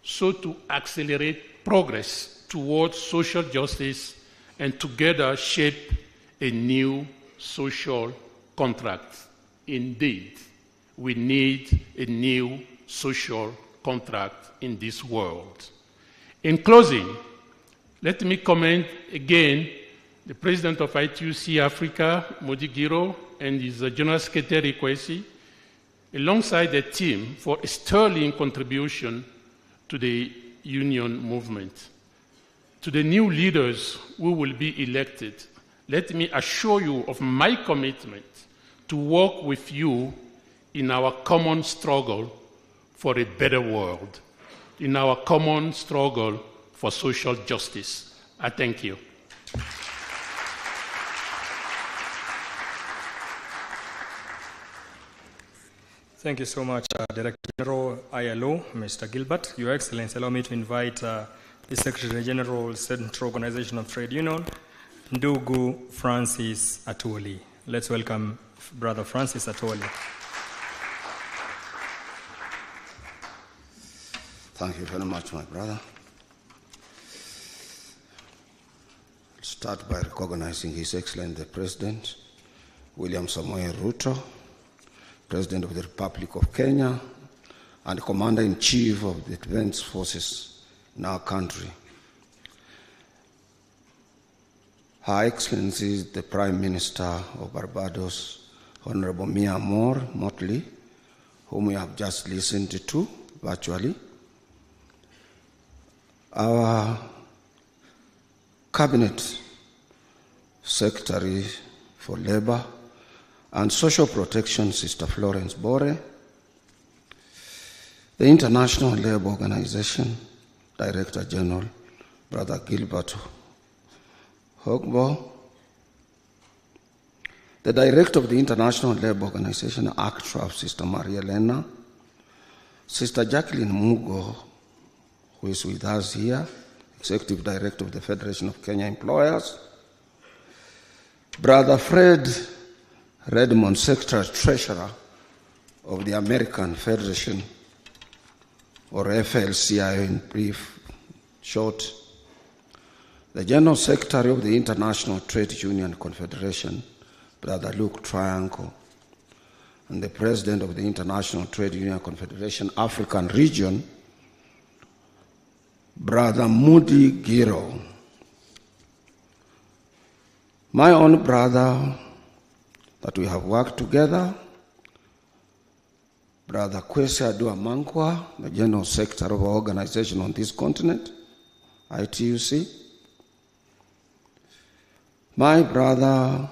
so to accelerate progress towards social justice and together shape a new social contract. Indeed, we need a new social contract in this world. In closing, let me commend again the President of ITUC Africa, Modi Giro, and his General Secretary, Kwesi, alongside the team for a sterling contribution to the union movement. To the new leaders who will be elected, let me assure you of my commitment to work with you in our common struggle for a better world, in our common struggle for social justice. I thank you. Thank you so much, Director General ILO, Mr. Gilbert. Your Excellency, allow me to invite the Secretary General, Central Organization of Trade Union, Ndugu Francis Atwoli. Let's welcome Brother Francis Atwoli. Thank you very much, my brother. I'll start by recognizing His Excellency the President, William Samoei Ruto, President of the Republic of Kenya, and Commander-in-Chief of the Defense Forces in our country. Her Excellency the Prime Minister of Barbados, Honorable Mia Motley, whom we have just listened to virtually. Our Cabinet Secretary for Labor and Social Protection, Sister Florence Bore, the International Labour Organization, Director General, Brother Gilbert Hogbo, the Director of the International Labour Organization, ACTRAF, Sister Maria Elena, Sister Jacqueline Mugo, who is with us here, Executive Director of the Federation of Kenya Employers, Brother Fred Redmond, Secretary Treasurer of the American Federation, or FLCIO in brief, short, the General Secretary of the International Trade Union Confederation, Brother Luke Triangle, and the President of the International Trade Union Confederation African Region, Brother Modi Giro. My own brother that we have worked together, Brother Kwesi Adua-Mankwa, the General Secretary of our organization on this continent, ITUC. My brother,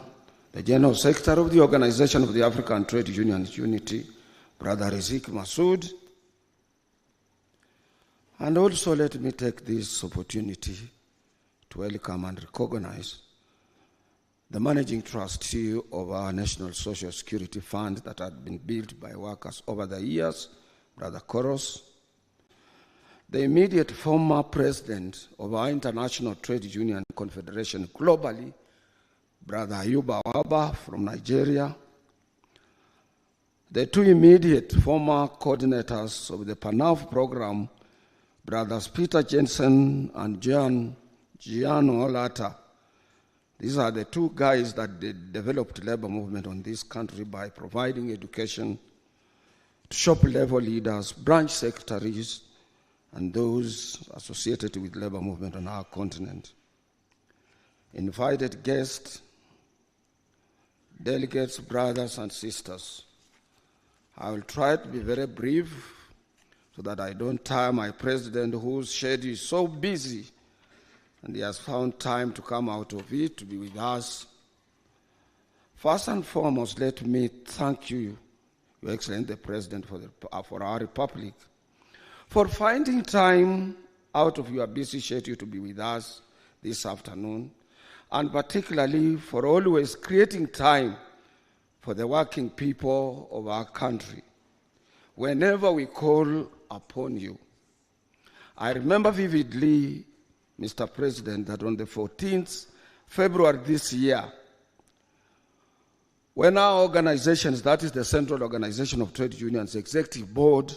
the General Secretary of the Organization of the African Trade Unions Unity, Brother Rizik Masood. And also let me take this opportunity to welcome and recognize the managing trustee of our National Social Security Fund that had been built by workers over the years, Brother Koros, the immediate former president of our International Trade Union Confederation globally, Brother Ayuba Waba from Nigeria, the two immediate former coordinators of the PANAF program, Brothers Peter Jensen and Gianno Olata. These are the two guys that developed labor movement on this country by providing education to shop-level leaders, branch secretaries, and those associated with labor movement on our continent. Invited guests, delegates, brothers and sisters, I will try to be very brief so that I don't tire my president, whose schedule is so busy, and he has found time to come out of it to be with us. First and foremost, let me thank you, Your Excellency the President, for our Republic, for finding time out of your busy schedule to be with us this afternoon, and particularly for always creating time for the working people of our country whenever we call upon you. I remember vividly, Mr. President, that on the 14th February this year, when our organizations, that is the Central Organization of Trade Unions Executive Board,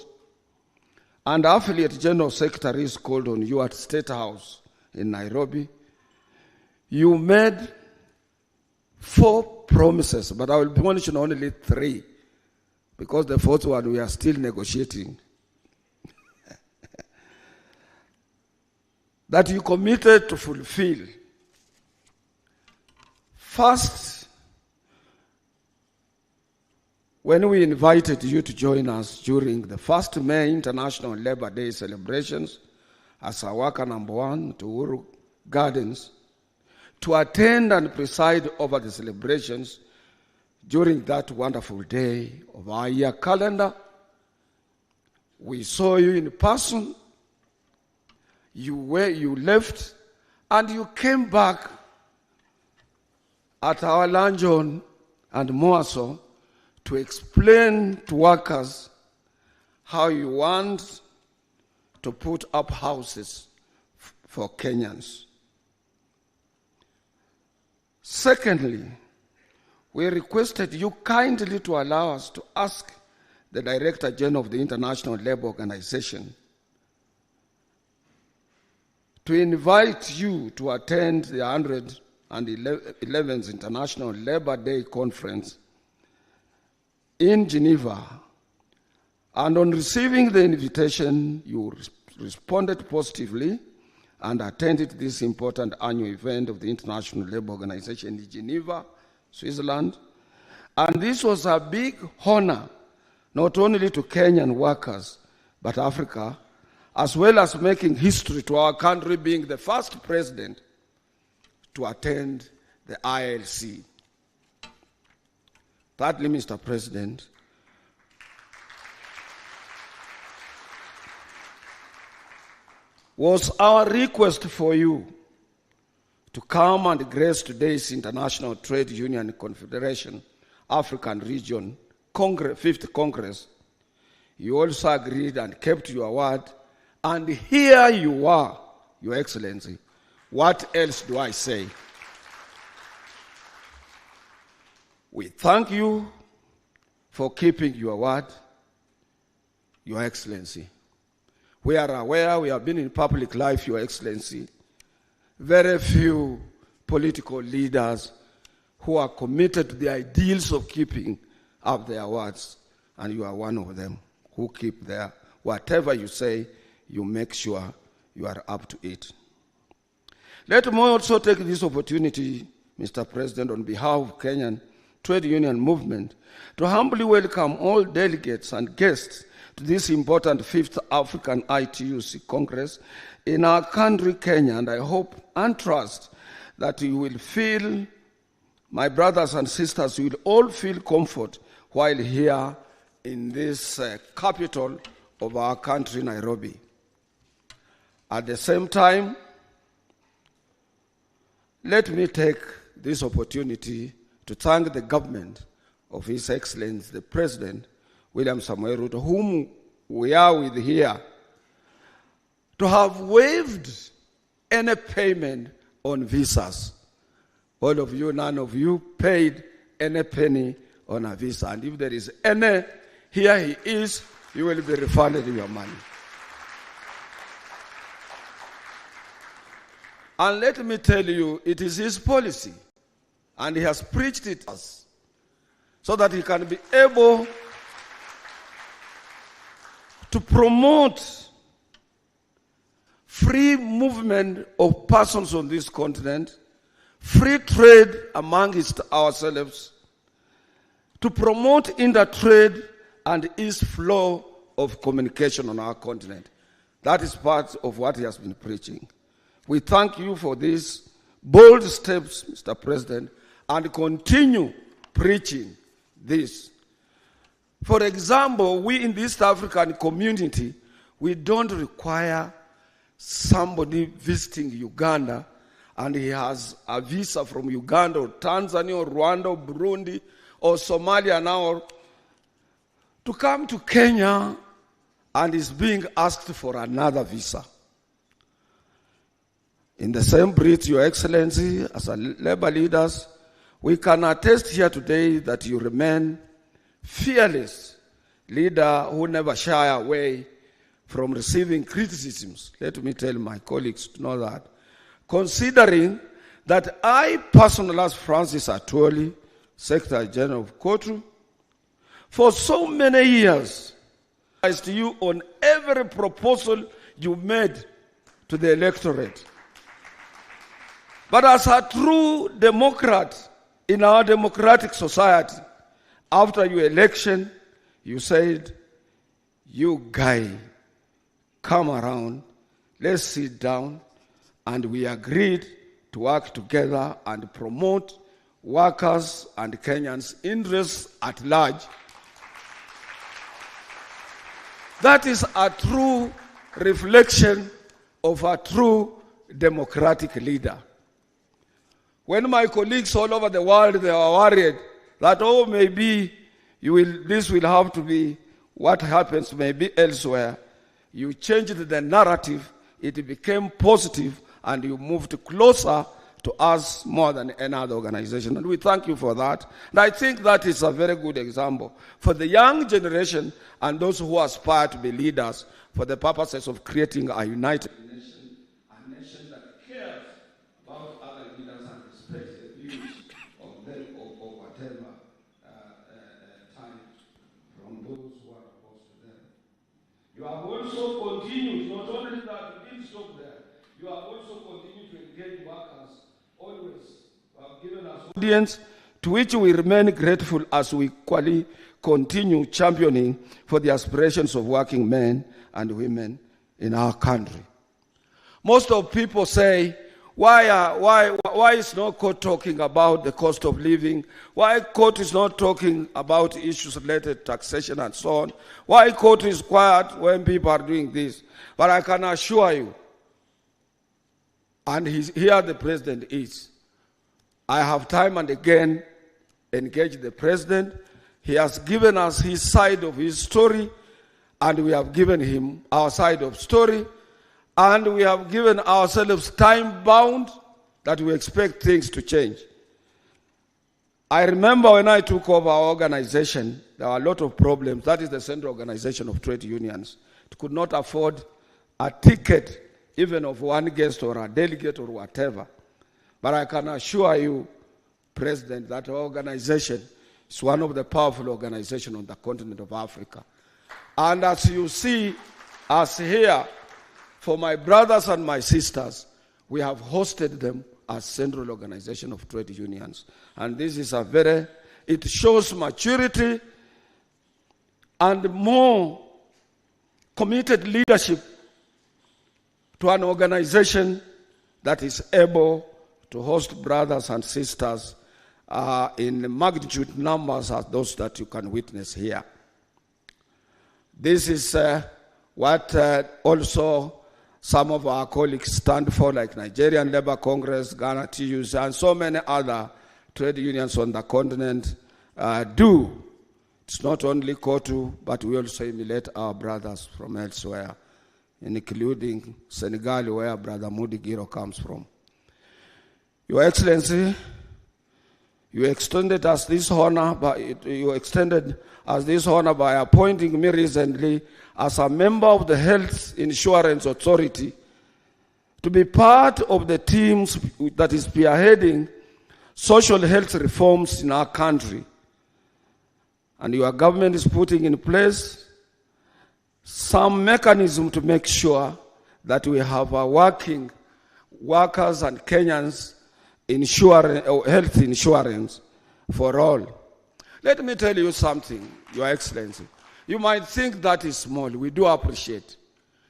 and affiliate general secretaries called on you at State House in Nairobi, you made 4 promises, but I will mention only 3, because the 4th one we are still negotiating. That you committed to fulfill. First, when we invited you to join us during the 1st May International Labor Day celebrations as our worker number 1 to Uhuru Gardens, to attend and preside over the celebrations during that wonderful day of our year calendar, we saw you in person. You left and you came back at our luncheon and more so to explain to workers how you want to put up houses for Kenyans. Secondly, we requested you kindly to allow us to ask the Director General of the International Labour Organization to invite you to attend the 111th International Labour Day Conference in Geneva. And on receiving the invitation, you responded positively and attended this important annual event of the International Labour Organization in Geneva, Switzerland. And this was a big honor, not only to Kenyan workers, but Africa, as well as making history to our country being the first president to attend the ILC. Thirdly, Mr. President, was our request for you to come and grace today's International Trade Union Confederation African Region 5th Congress. You also agreed and kept your word, and here you are, Your Excellency. What else do I say? We thank you for keeping your word, Your Excellency. We are aware, we have been in public life, Your Excellency. Very few political leaders who are committed to the ideals of keeping up their words, and you are one of them who keep their, whatever you say, you make sure you are up to it. Let me also take this opportunity, Mr. President, on behalf of Kenyan Trade Union Movement, to humbly welcome all delegates and guests to this important 5th African ITUC Congress in our country, Kenya, and I hope and trust that you will feel, my brothers and sisters, you will all feel comfort while here in this capital of our country, Nairobi. At the same time, let me take this opportunity to thank the government of His Excellency, the President, William Samoei Ruto, whom we are with here, to have waived any payment on visas. All of you, none of you paid any penny on a visa. And if there is any, here he is, you will be refunded your money. And let me tell you, it is his policy, and he has preached it to us, so that he can be able to promote free movement of persons on this continent, free trade amongst ourselves, to promote inter-trade and ease flow of communication on our continent. That is part of what he has been preaching. We thank you for these bold steps, Mr. President, and continue preaching this. For example, we in the East African community, we don't require somebody visiting Uganda and he has a visa from Uganda or Tanzania or Rwanda or Burundi or Somalia now to come to Kenya and is being asked for another visa. In the same breath, Your Excellency, as a labor leaders, we can attest here today that you remain fearless leader who never shy away from receiving criticisms. Let me tell my colleagues to know that. Considering that I personally, as Francis Atwoli, Secretary General of COTU, for so many years, advised you on every proposal you made to the electorate. But as a true Democrat in our democratic society, after your election, you said, you guy, come around, let's sit down, and we agreed to work together and promote workers and Kenyans' interests at large. That is a true reflection of a true democratic leader. When my colleagues all over the world, they were worried that, oh, maybe this will have to be what happens maybe elsewhere, you changed the narrative, it became positive, and you moved closer to us more than any other organization. And we thank you for that. And I think that is a very good example for the young generation and those who aspire to be leaders for the purposes of creating a united nation, a nation that cares about other leaders and respects the views of them or whatever time from those who are opposed to them. You have also continued, not only that you didn't stop there, you have also continued to engage workers always. You have given us audience to which we remain grateful as we equally continue championing for the aspirations of working men and women in our country. Most of people say, why is no court talking about the cost of living? Why court is not talking about issues related to taxation and so on? Why court is quiet when people are doing this? But I can assure you, and here the president is, I have time and again engaged the president. He has given us his side of his story, and we have given him our side of story, and we have given ourselves time bound that we expect things to change. I remember when I took over our organization, there were a lot of problems. That is the Central Organization of Trade Unions. It could not afford a ticket even of one guest or a delegate or whatever. But I can assure you, President, that our organization is one of the powerful organizations on the continent of Africa. And as you see us here, for my brothers and my sisters, we have hosted them as Central Organization of Trade Unions. And this is it shows maturity and more committed leadership to an organization that is able to host brothers and sisters in magnitude numbers as those that you can witness here. This is what also some of our colleagues stand for, like Nigerian Labour Congress, Ghana TUs, and so many other trade unions on the continent do. It's not only COTU, but we also emulate our brothers from elsewhere, including Senegal, where Brother Mudi Giro comes from. Your Excellency, you extended us this honor by appointing me recently as a member of the Health Insurance Authority to be part of the teams that is spearheading social health reforms in our country. And your government is putting in place some mechanism to make sure that we have a working workers and Kenyans health insurance for all. Let me tell you something, Your Excellency. You might think that is small. We do appreciate.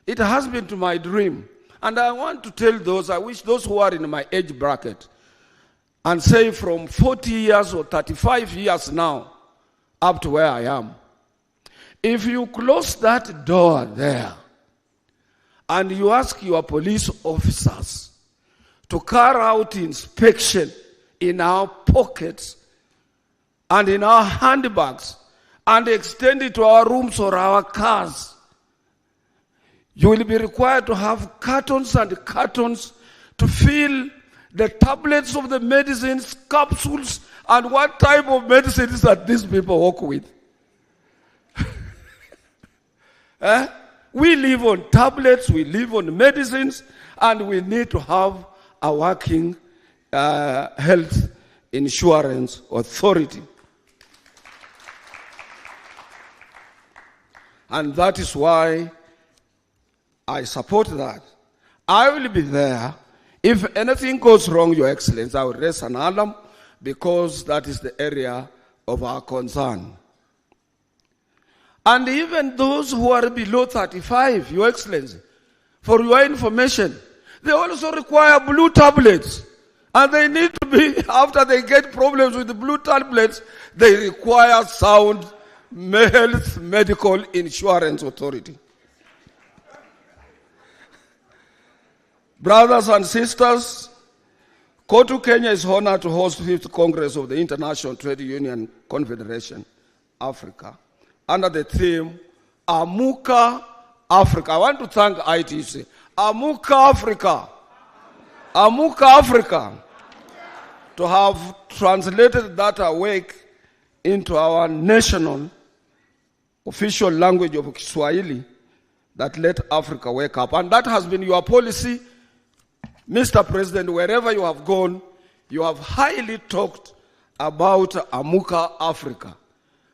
It has been to my dream. And I want to tell those, I wish those who are in my age bracket, and say from 40 years or 35 years now, up to where I am, if you close that door there, and you ask your police officers to carry out inspection in our pockets and in our handbags and extend it to our rooms or our cars, you will be required to have cartons and cartons to fill the tablets of the medicines, capsules, and what type of medicines that these people work with. We live on tablets, we live on medicines, and we need to have a working health insurance authority. And that is why I support that. I will be there. If anything goes wrong, Your Excellency, I will raise an alarm because that is the area of our concern. And even those who are below 35, Your Excellency, for your information, they also require blue tablets. And they need to be, after they get problems with the blue tablets, they require sound health medical insurance authority. Brothers and sisters, COTU Kenya is honored to host the 5th Congress of the International Trade Union Confederation, Africa, under the theme, Amuka Africa. I want to thank ITC. Amuka Africa. Amuka Africa. To have translated that awake into our national official language of Kiswahili, that let Africa wake up. And that has been your policy, Mr. President. Wherever you have gone, you have highly talked about Amuka Africa,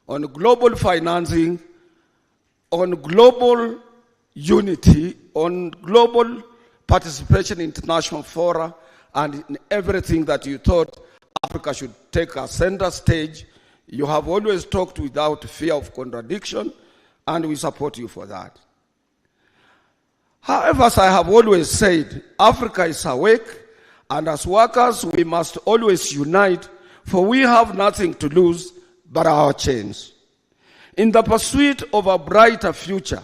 on global financing, on global unity, on global participation in international fora, and in everything that you thought Africa should take a center stage. You have always talked without fear of contradiction, and we support you for that. However, as I have always said, Africa is awake, and as workers, we must always unite, for we have nothing to lose but our chains. In the pursuit of a brighter future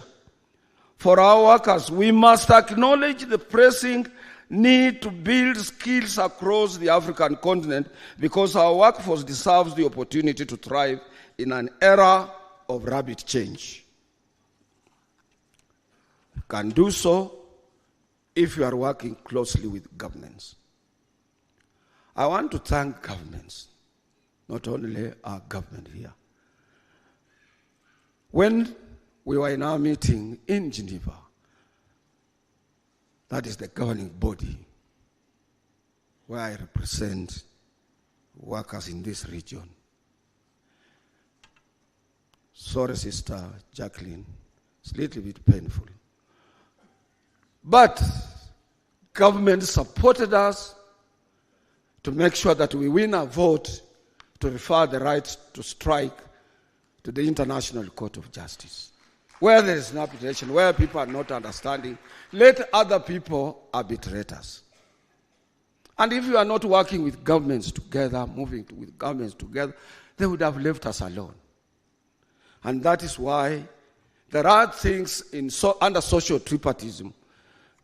for our workers, we must acknowledge the pressing need to build skills across the African continent, because our workforce deserves the opportunity to thrive in an era of rapid change. You can do so if you are working closely with governments. I want to thank governments, not only our government here. When we were in our meeting in Geneva, that is the governing body where I represent workers in this region. Sorry, Sister Jacqueline, it's a little bit painful. But government supported us to make sure that we win a vote to refer the right to strike to the International Court of Justice. Where there is an arbitration, where people are not understanding, let other people arbitrate us. And if you are not working with governments together, with governments together, they would have left us alone. And that is why there are things under social tripartism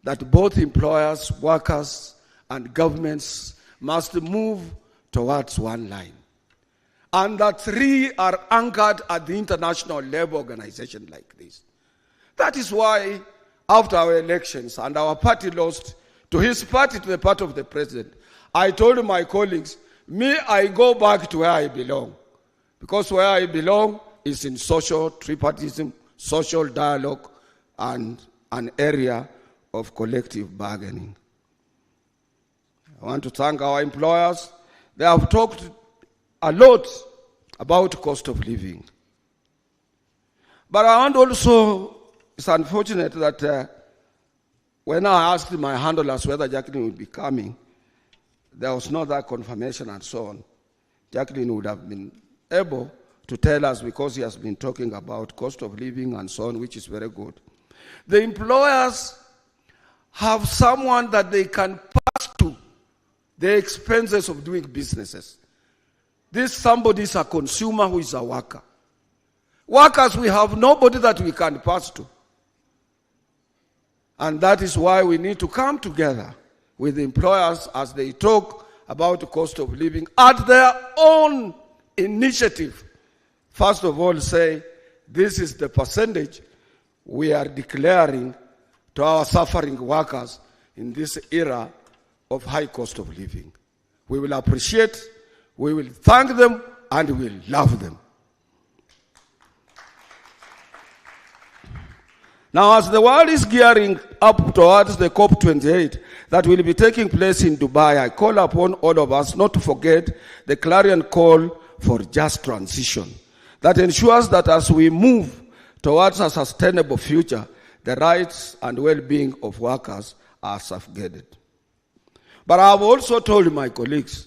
that both employers, workers, and governments must move towards one line. And that three are anchored at the International Labour Organization like this. That is why, after our elections and our party lost to his party, to the party of the president, I told my colleagues, I go back to where I belong. Because where I belong is in social tripartism, social dialogue, and an area of collective bargaining. I want to thank our employers. They have talked a lot about cost of living. But I want also, it's unfortunate that when I asked my handlers whether Jacqueline would be coming, there was no that confirmation and so on. Jacqueline would have been able to tell us because he has been talking about cost of living and so on, which is very good. The employers have someone that they can pass to the expenses of doing businesses. This somebody is a consumer who is a worker. Workers, we have nobody that we can pass to. And that is why we need to come together with the employers as they talk about the cost of living at their own initiative. First of all, say, this is the percentage we are declaring to our suffering workers in this era of high cost of living. We will appreciate, we will thank them, and we will love them. Now, as the world is gearing up towards the COP28 that will be taking place in Dubai, I call upon all of us not to forget the clarion call for just transition that ensures that as we move towards a sustainable future, the rights and well-being of workers are safeguarded. But I have also told my colleagues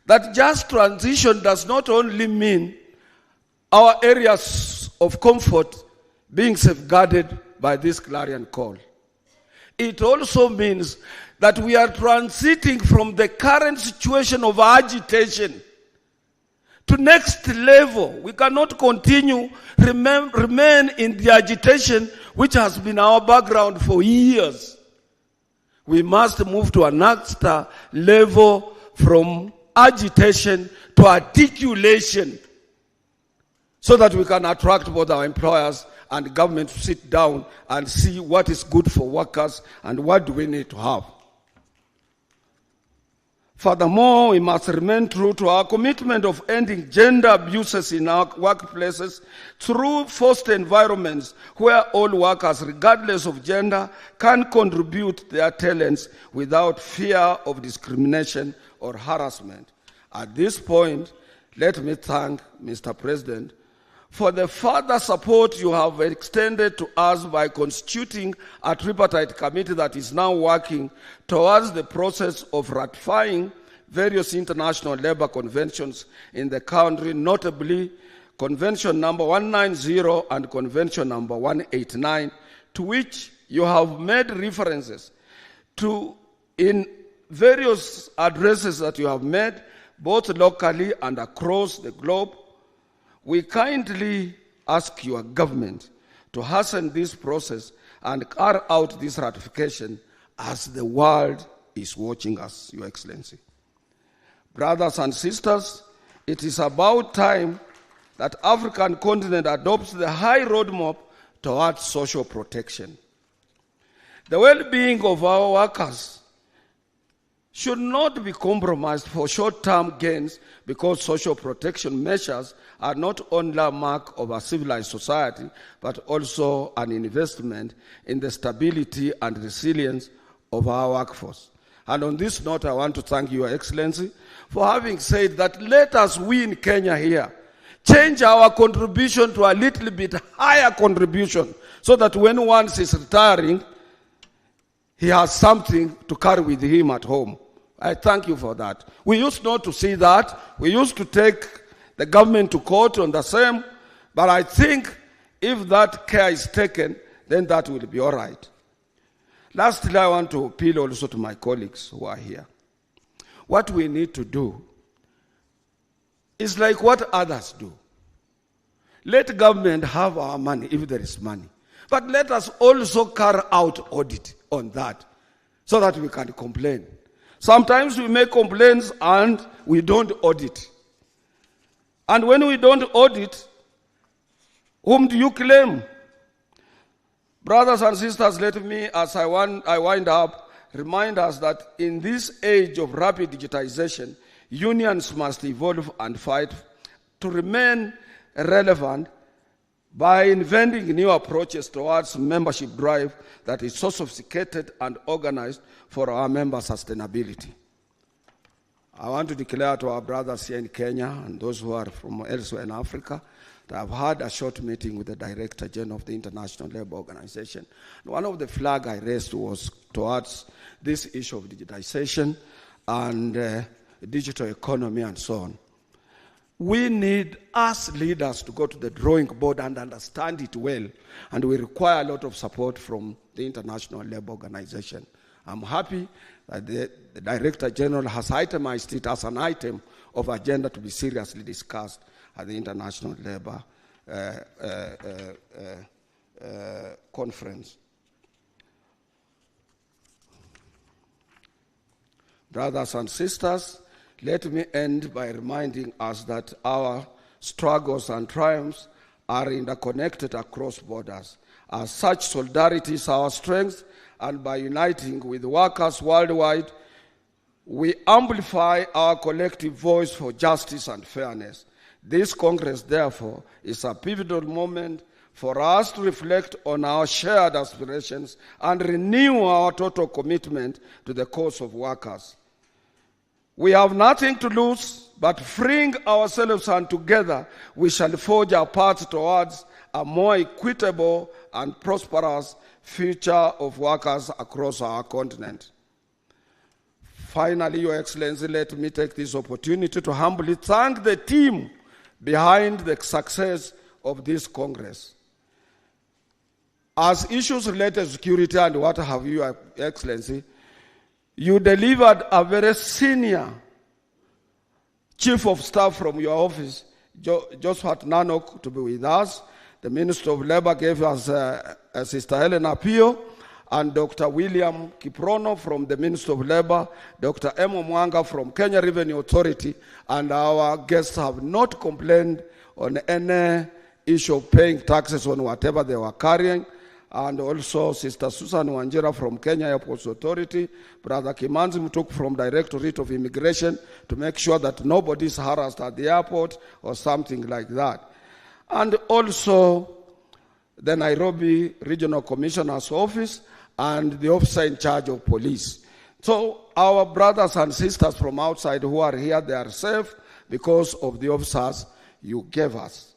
that just transition does not only mean our areas of comfort being safeguarded by this clarion call. It also means that we are transiting from the current situation of agitation to next level. We cannot continue, remain in the agitation which has been our background for years. We must move to a next level from agitation to articulation so that we can attract both our employers and government to sit down and see what is good for workers and what do we need to have. Furthermore, we must remain true to our commitment of ending gender abuses in our workplaces through forced environments where all workers, regardless of gender, can contribute their talents without fear of discrimination or harassment. At this point, let me thank Mr. President for the further support you have extended to us by constituting a tripartite committee that is now working towards the process of ratifying various international labor conventions in the country, notably Convention number 190 and Convention number 189, to which you have made references to in various addresses that you have made, both locally and across the globe. We kindly ask your government to hasten this process and carry out this ratification as the world is watching us, Your Excellency. Brothers and sisters, it is about time that African continent adopts the high roadmap towards social protection. The well-being of our workers should not be compromised for short-term gains because social protection measures are not only a mark of a civilized society, but also an investment in the stability and resilience of our workforce. And on this note, I want to thank Your Excellency for having said that let us, we in Kenya here, change our contribution to a little bit higher contribution so that when one is retiring, he has something to carry with him at home. I thank you for that. We used not to see that. We used to take the government to court on the same, but I think if that care is taken, then that will be all right. Lastly, I want to appeal also to my colleagues who are here. What we need to do is like what others do. Let government have our money if there is money. But let us also carry out audit on that so that we can complain. Sometimes we make complaints and we don't audit. And when we don't audit, whom do you claim? Brothers and sisters, let me, as I wind up, remind us that in this age of rapid digitization, unions must evolve and fight to remain relevant by inventing new approaches towards membership drive that is so sophisticated and organized for our member sustainability. I want to declare to our brothers here in Kenya and those who are from elsewhere in Africa that I've had a short meeting with the Director General of the International Labour Organization. One of the flags I raised was towards this issue of digitization and digital economy and so on. We need, as leaders, to go to the drawing board and understand it well, and we require a lot of support from the International Labour Organization. I'm happy that the Director General has itemized it as an item of agenda to be seriously discussed at the International Labour Conference. Brothers and sisters, let me end by reminding us that our struggles and triumphs are interconnected across borders. As such, solidarity is our strength, and by uniting with workers worldwide, we amplify our collective voice for justice and fairness. This Congress, therefore, is a pivotal moment for us to reflect on our shared aspirations and renew our total commitment to the cause of workers. We have nothing to lose, but freeing ourselves, and together we shall forge our path towards a more equitable and prosperous future of workers across our continent. Finally, Your Excellency, let me take this opportunity to humbly thank the team behind the success of this Congress. As issues related to security and what have you, Your Excellency, you delivered a very senior Chief of Staff from your office, Joshua Nanok, to be with us. The Minister of Labor gave us Sister Helena Pio, and Dr. William Kiprono from the Minister of Labor, Dr. Emo Mwanga from Kenya Revenue Authority, and our guests have not complained on any issue of paying taxes on whatever they were carrying. And also Sister Susan Wanjira from Kenya Airports Authority, Brother Kimanzi Mutuk from Directorate of Immigration, to make sure that nobody is harassed at the airport or something like that. And also the Nairobi Regional Commissioner's Office and the officer in charge of police. So our brothers and sisters from outside who are here, they are safe because of the officers you gave us.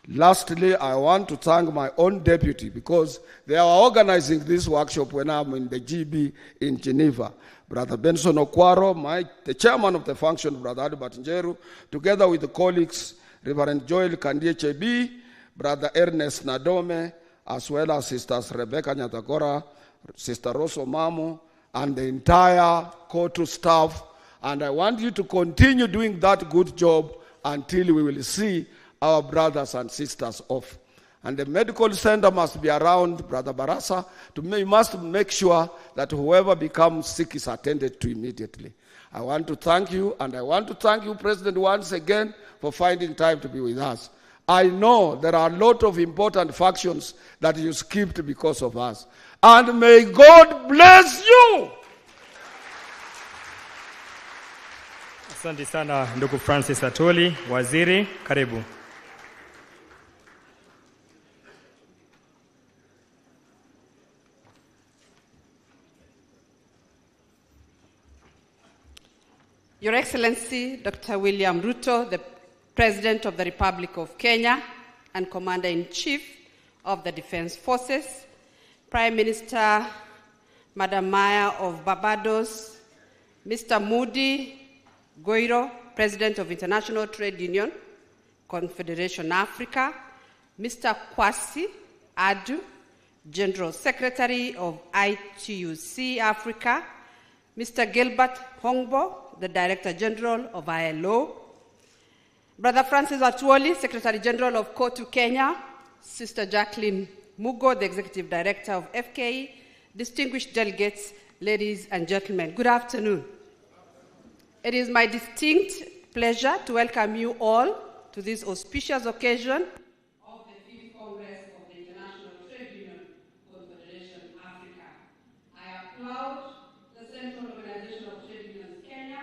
Lastly, I want to thank my own deputy because they are organizing this workshop when I'm in the GB in Geneva. Brother Benson Okwaro, the chairman of the function, Brother Albert Njeru, together with the colleagues, Reverend Joel Kandie Chebi, Brother Ernest Nadome, as well as Sisters Rebecca Nyatagora, Sister Rosso Mamo, and the entire COTU staff. And I want you to continue doing that good job until we will see our brothers and sisters off. And the medical center must be around, Brother Barasa. We must make sure that whoever becomes sick is attended to immediately. I want to thank you, and I want to thank you, President, once again for finding time to be with us. I know there are a lot of important factions that you skipped because of us. And may God bless you! Asante sana ndugu Francis Atoli, waziri, karibu. Your Excellency, Dr. William Ruto, the President of the Republic of Kenya and Commander-in-Chief of the Defense Forces, Prime Minister Madam Maya of Barbados, Mr. Moody Goiro, President of International Trade Union, Confederation Africa, Mr. Kwasi Adu, General Secretary of ITUC Africa, Mr. Gilbert Hongbo, the Director General of ILO, Brother Francis Atwoli, Secretary General of COTU Kenya, Sister Jacqueline Mugo, the Executive Director of FKE, distinguished delegates, ladies and gentlemen, good afternoon. It is my distinct pleasure to welcome you all to this auspicious occasion of the 5th Congress of the International Trade Union Confederation Africa. I applaud the Central Organization of Trade Unions Kenya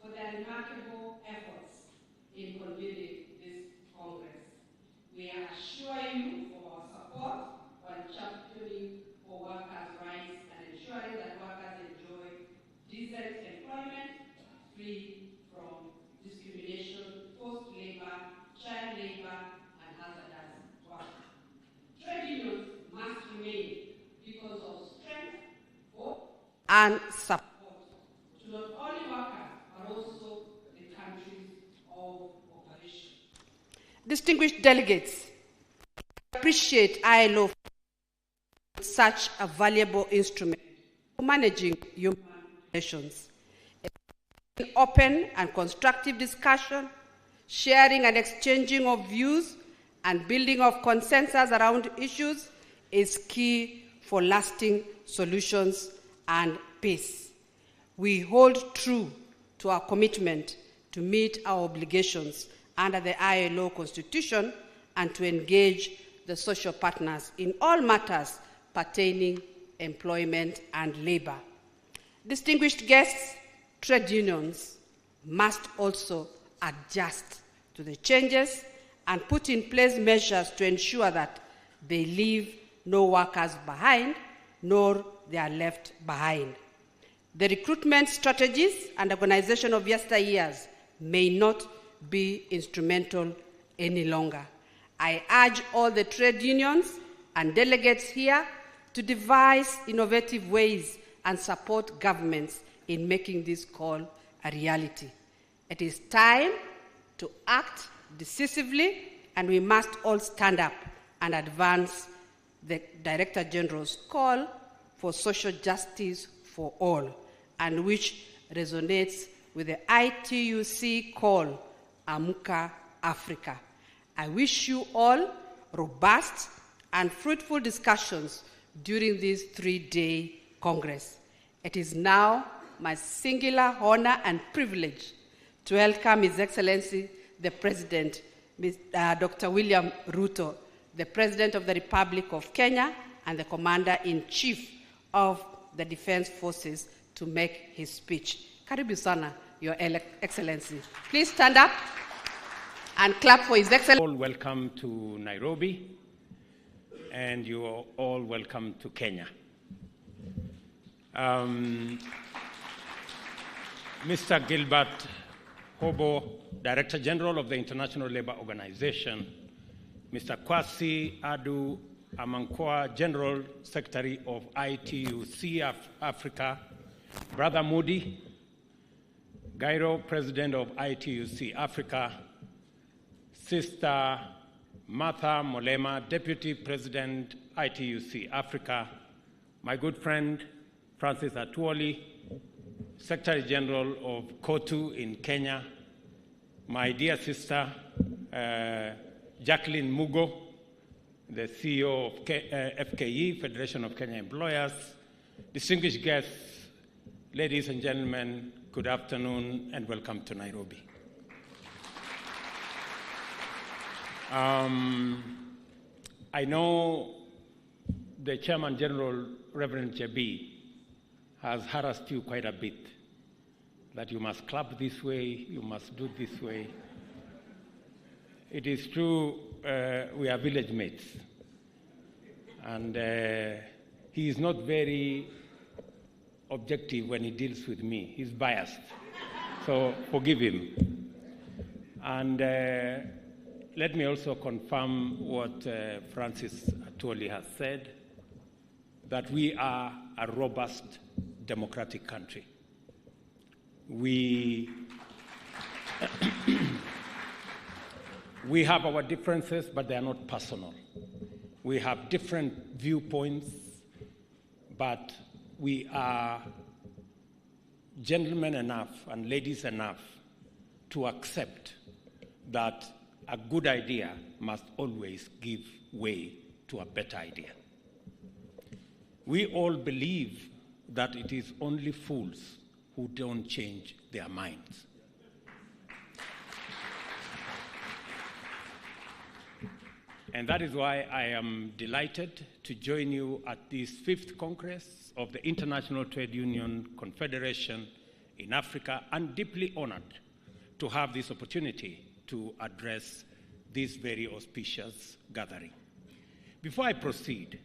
for their remarkable efforts in convening this Congress. We assure you of our support on championing for workers' rights and ensuring that workers enjoy decent employment free from discrimination, forced labor, child labor, and hazardous work. Trade unions must remain because of strength, hope, and support to not only workers but also the countries of operation. Distinguished delegates, I appreciate ILO for such a valuable instrument for managing human relations. Open and constructive discussion, sharing and exchanging of views, and building of consensus around issues is key for lasting solutions and peace. We hold true to our commitment to meet our obligations under the ILO Constitution and to engage the social partners in all matters pertaining employment and labor. Distinguished guests, trade unions must also adjust to the changes and put in place measures to ensure that they leave no workers behind, nor they are left behind. The recruitment strategies and organization of yesteryears may not be instrumental any longer. I urge all the trade unions and delegates here to devise innovative ways and support governments in making this call a reality. It is time to act decisively, and we must all stand up and advance the Director General's call for social justice for all, and which resonates with the ITUC call, Amka Africa. I wish you all robust and fruitful discussions during this 3-day Congress. It is now my singular honor and privilege to welcome His Excellency, the President, Dr. William Ruto, the President of the Republic of Kenya and the Commander-in-Chief of the Defense Forces, to make his speech. Karibu sana, Your Excellency. Please stand up and clap for His Excellency. All welcome to Nairobi, and you are all welcome to Kenya. Mr. Gilbert Hobo, Director General of the International Labour Organization, Mr. Kwasi Adu Amankwa, General Secretary of ITUC Africa, Brother Moody, Gairo, President of ITUC Africa, Sister Martha Molema, Deputy President, ITUC Africa, my good friend Francis Atwoli, Secretary General of COTU in Kenya, my dear sister Jacqueline Mugo, the CEO of FKE, Federation of Kenya Employers, distinguished guests, ladies and gentlemen, good afternoon and welcome to Nairobi. I know the Chairman General, Reverend Jabi, has harassed you quite a bit, that you must clap this way, you must do this way. It is true, we are village mates, and he is not very objective when he deals with me. He's biased, so forgive him. And let me also confirm what Francis Atwoli has said, that we are a robust democratic country. We have our differences, but they are not personal. We have different viewpoints, but we are gentlemen enough and ladies enough to accept that a good idea must always give way to a better idea. We all believe that it is only fools who don't change their minds. And that is why I am delighted to join you at this 5th Congress of the International Trade Union Confederation in Africa, and deeply honored to have this opportunity to address this very auspicious gathering. Before I proceed,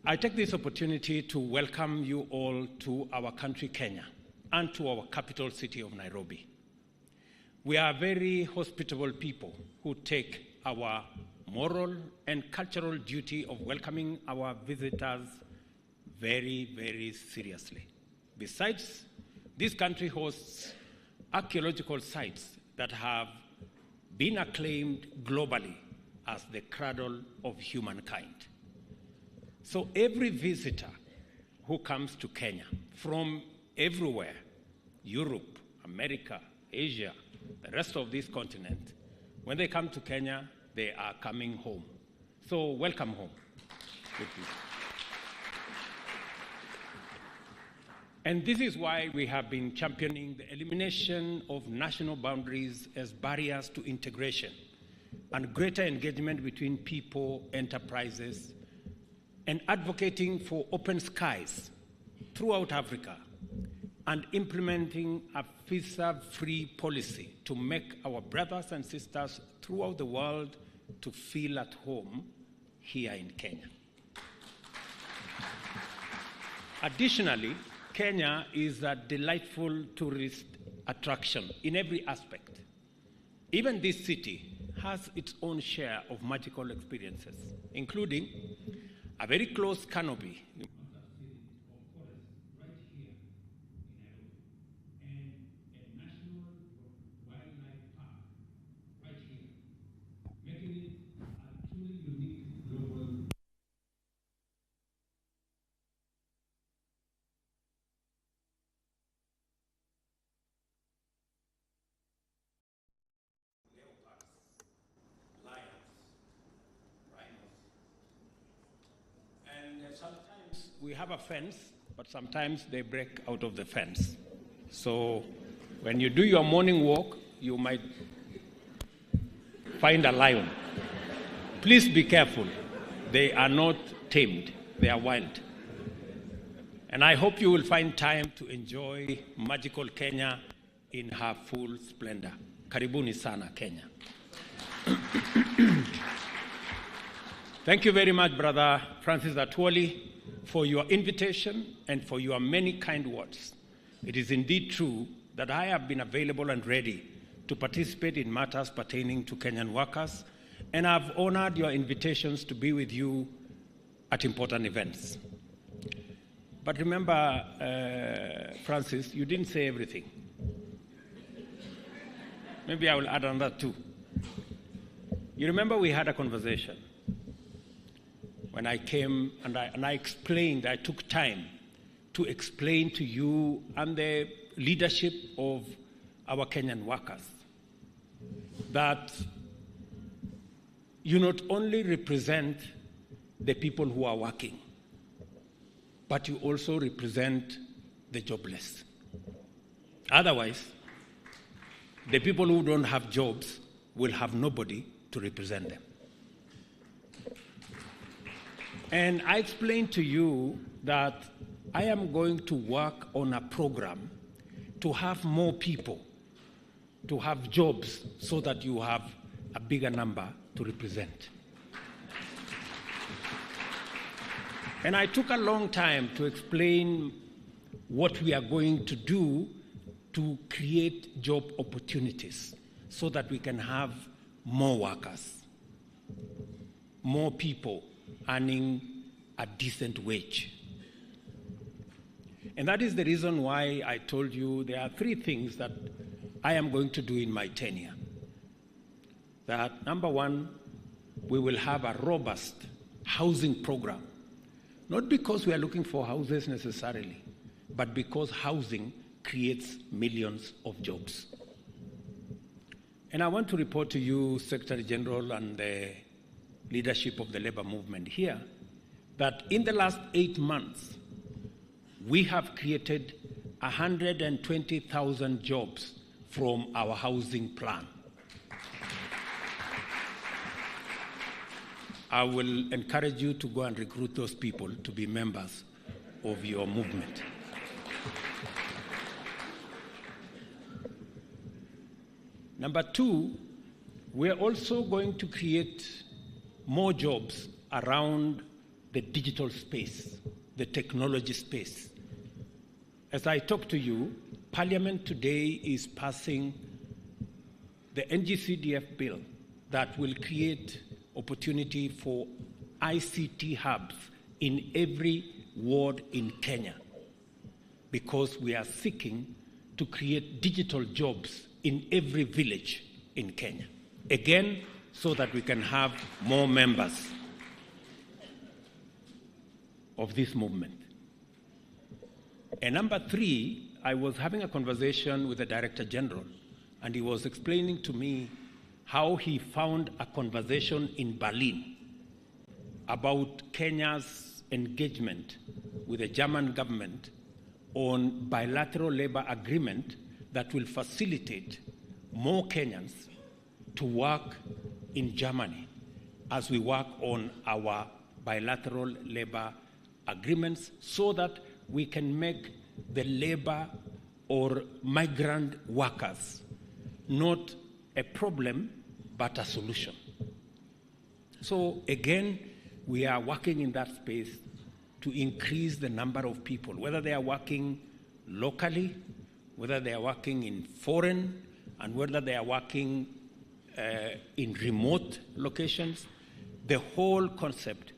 I take this opportunity to welcome you all to our country, Kenya, and to our capital city of Nairobi. We are very hospitable people who take our moral and cultural duty of welcoming our visitors very, very seriously. Besides, this country hosts archaeological sites that have been acclaimed globally as the cradle of humankind. So every visitor who comes to Kenya from everywhere, Europe, America, Asia, the rest of this continent, when they come to Kenya, they are coming home. So welcome home. And this is why we have been championing the elimination of national boundaries as barriers to integration and greater engagement between people, enterprises, and advocating for open skies throughout Africa and implementing a visa-free policy to make our brothers and sisters throughout the world to feel at home here in Kenya. Additionally, Kenya is a delightful tourist attraction in every aspect. Even this city has its own share of magical experiences, including a very close canopy we have a fence, but sometimes they break out of the fence. So when you do your morning walk, you might find a lion. Please be careful. They are not tamed. They are wild. And I hope you will find time to enjoy magical Kenya in her full splendor. Karibuni sana, Kenya. Thank you very much, Brother Francis Atwoli, for your invitation and for your many kind words. It is indeed true that I have been available and ready to participate in matters pertaining to Kenyan workers, and I've honored your invitations to be with you at important events. But remember, Francis, you didn't say everything. Maybe I will add on that too. You remember we had a conversation when I came and I explained, I took time to explain to you and the leadership of our Kenyan workers that you not only represent the people who are working, but you also represent the jobless. Otherwise, the people who don't have jobs will have nobody to represent them. And I explained to you that I am going to work on a program to have more people, to have jobs, so that you have a bigger number to represent. And I took a long time to explain what we are going to do to create job opportunities so that we can have more workers, more people earning a decent wage. And that is the reason why I told you there are 3 things that I am going to do in my tenure. That, number 1, we will have a robust housing program. Not because we are looking for houses necessarily, but because housing creates millions of jobs. And I want to report to you, Secretary General and the leadership of the labor movement here, that in the last 8 months, we have created 120,000 jobs from our housing plan. I will encourage you to go and recruit those people to be members of your movement. Number two, we're also going to create more jobs around the digital space, the technology space. As I talk to you, Parliament today is passing the NGCDF bill that will create opportunity for ICT hubs in every ward in Kenya, because we are seeking to create digital jobs in every village in Kenya. Again, so that we can have more members of this movement. And number three, I was having a conversation with the Director General, and he was explaining to me how he found a conversation in Berlin about Kenya's engagement with the German government on bilateral labor agreement that will facilitate more Kenyans to work in Germany as we work on our bilateral labor agreements, so that we can make the labor or migrant workers not a problem but a solution. So again, we are working in that space to increase the number of people, whether they are working locally, whether they are working in foreign, and whether they are working in remote locations. The whole concept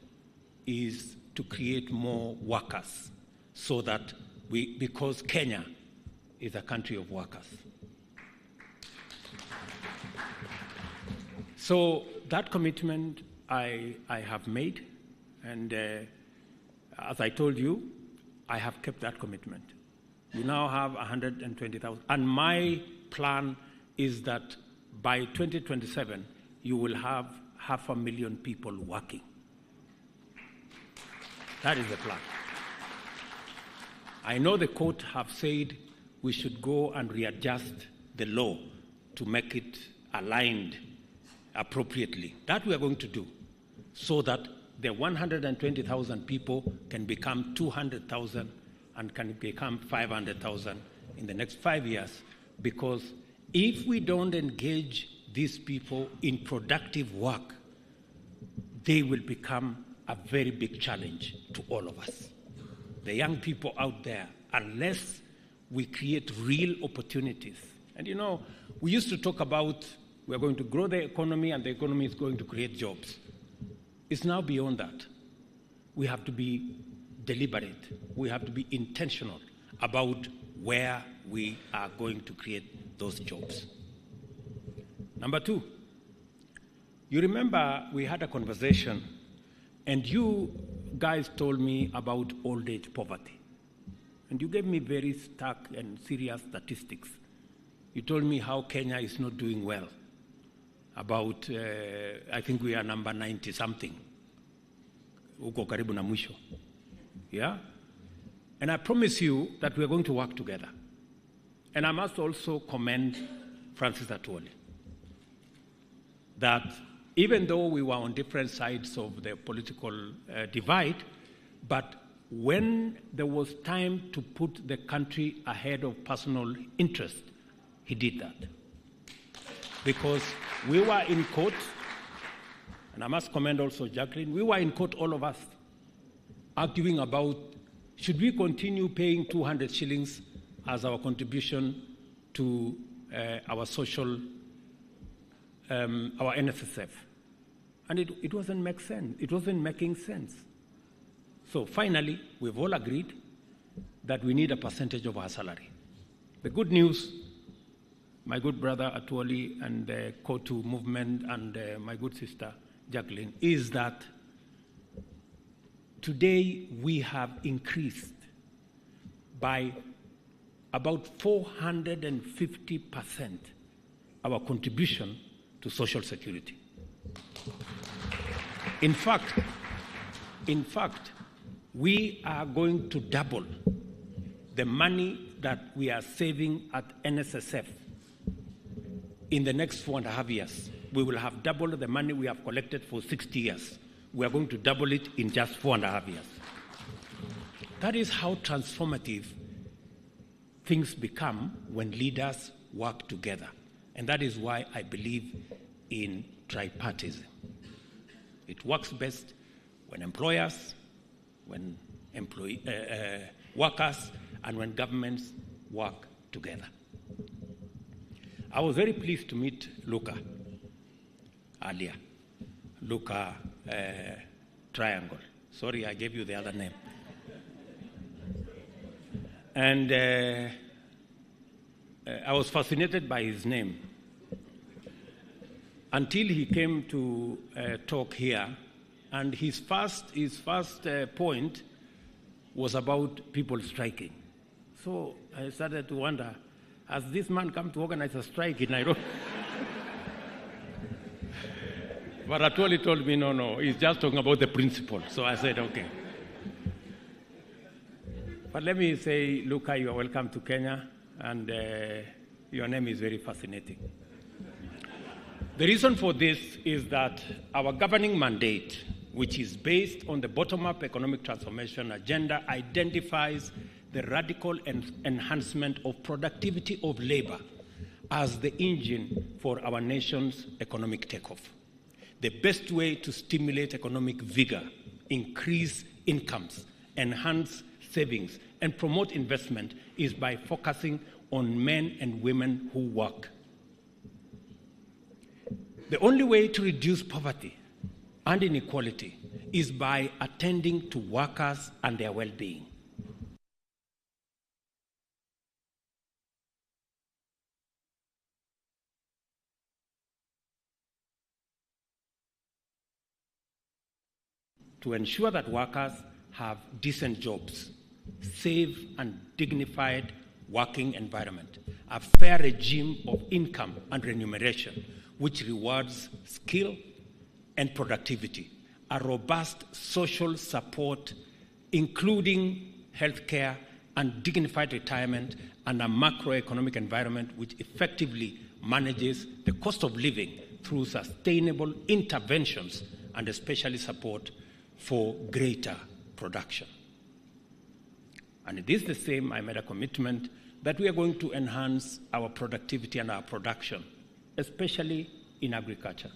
is to create more workers, so that because Kenya is a country of workers. So that commitment I have made, and as I told you, I have kept that commitment. We now have 120,000, and my plan is that by 2027, you will have 500,000 people working. That is the plan. I know the court have said we should go and readjust the law to make it aligned appropriately. That we are going to do, so that the 120,000 people can become 200,000 and can become 500,000 in the next 5 years. Because if we don't engage these people in productive work, they will become a very big challenge to all of us. The young people out there, unless we create real opportunities. And you know, we used to talk about we're going to grow the economy and the economy is going to create jobs. It's now beyond that. We have to be deliberate. We have to be intentional about where we are going to create those jobs. Number two, you remember we had a conversation and you guys told me about old age poverty. And you gave me very stark and serious statistics. You told me how Kenya is not doing well. About, I think we are number 90 something. Uko karibu na mwisho. Yeah? And I promise you that we are going to work together. And I must also commend Francis Atwoli, that even though we were on different sides of the political divide, but when there was time to put the country ahead of personal interest, he did that. Because we were in court, and I must commend also Jacqueline, we were in court, all of us, arguing about should we continue paying 200 shillings as our contribution to our social, our NSSF. And it wasn't make sense. It wasn't making sense. So finally, we've all agreed that we need a percentage of our salary. The good news, my good brother Atwoli and the COTU movement and my good sister Jacqueline, is that today we have increased by about 450% our contribution to Social Security. In fact, we are going to double the money that we are saving at NSSF in the next 4.5 years. We will have doubled the money we have collected for 60 years. We are going to double it in just 4.5 years. That is how transformative things become when leaders work together. And that is why I believe in tripartism. It works best when employers, when workers, and when governments work together. I was very pleased to meet Luca earlier. Luca Triangle. Sorry, I gave you the other name. And I was fascinated by his name until he came to talk here, and his first point was about people striking. So I started to wonder, has this man come to organize a strike in Nairobi? But Atwoli told me, no, he's just talking about the principle. So I said, okay. But let me say, Luca, you are welcome to Kenya, and your name is very fascinating. The reason for this is that our governing mandate, which is based on the bottom-up economic transformation agenda, identifies the radical enhancement of productivity of labor as the engine for our nation's economic takeoff. The best way to stimulate economic vigor, increase incomes, enhance savings, and promote investment is by focusing on men and women who work. The only way to reduce poverty and inequality is by attending to workers and their well-being. To ensure that workers have decent jobs, safe and dignified working environment, a fair regime of income and remuneration which rewards skill and productivity, a robust social support including healthcare and dignified retirement, and a macroeconomic environment which effectively manages the cost of living through sustainable interventions and especially support for greater production. And it is the same, I made a commitment that we are going to enhance our productivity and our production, especially in agriculture.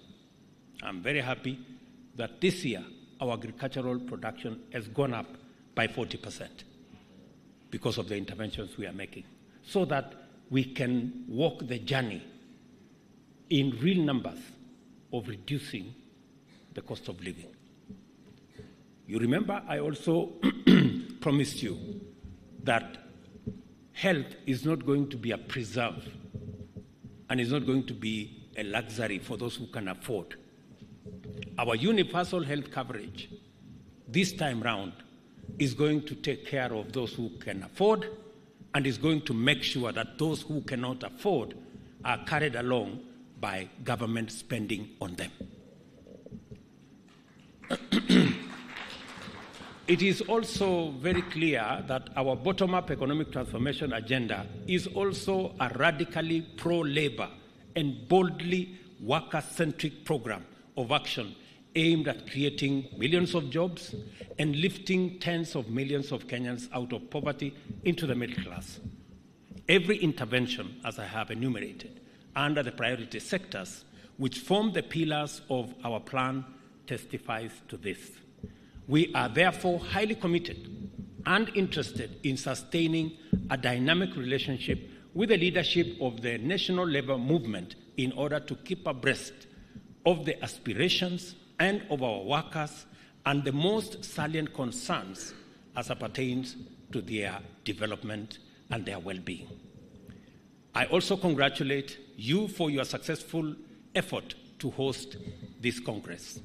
I'm very happy that this year our agricultural production has gone up by 40% because of the interventions we are making, so that we can walk the journey in real numbers of reducing the cost of living. You remember I also promised you that health is not going to be a preserve and is not going to be a luxury for those who can afford. Our universal health coverage this time round is going to take care of those who can afford and is going to make sure that those who cannot afford are carried along by government spending on them. It is also very clear that our bottom-up economic transformation agenda is also a radically pro-labor and boldly worker-centric program of action aimed at creating millions of jobs and lifting tens of millions of Kenyans out of poverty into the middle class. Every intervention, as I have enumerated, under the priority sectors, which form the pillars of our plan, testifies to this. We are therefore highly committed and interested in sustaining a dynamic relationship with the leadership of the national labor movement in order to keep abreast of the aspirations and of our workers and the most salient concerns as it pertains to their development and their well-being. I also congratulate you for your successful effort to host this Congress,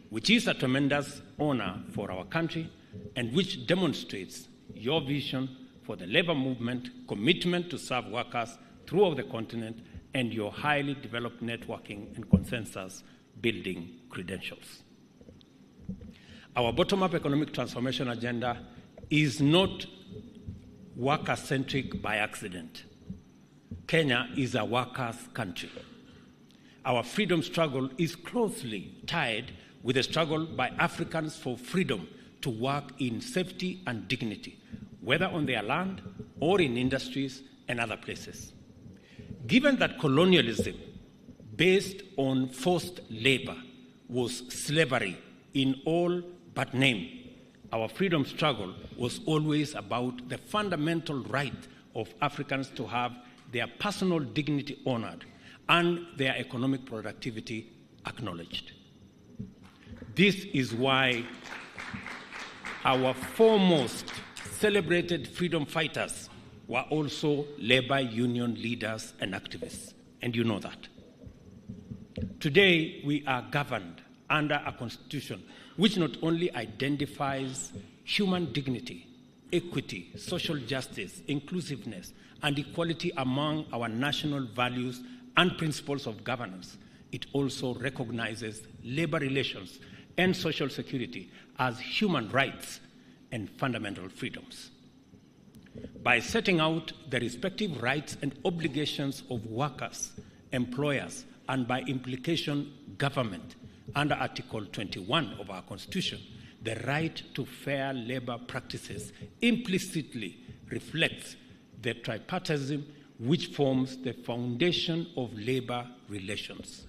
which is a tremendous honor for our country and which demonstrates your vision for the labor movement, commitment to serve workers throughout the continent, and your highly developed networking and consensus building credentials. Our bottom-up economic transformation agenda is not worker-centric by accident. Kenya is a workers' country. Our freedom struggle is closely tied with the struggle by Africans for freedom to work in safety and dignity, whether on their land or in industries and other places. Given that colonialism based on forced labor was slavery in all but name, our freedom struggle was always about the fundamental right of Africans to have their personal dignity honored and their economic productivity acknowledged. This is why our foremost celebrated freedom fighters were also labor union leaders and activists, and you know that. Today, we are governed under a constitution which not only identifies human dignity, equity, social justice, inclusiveness, and equality among our national values and principles of governance, it also recognizes labor relations and social security as human rights and fundamental freedoms. By setting out the respective rights and obligations of workers, employers, and by implication, government, under Article 21 of our Constitution, the right to fair labor practices implicitly reflects the tripartism which forms the foundation of labor relations.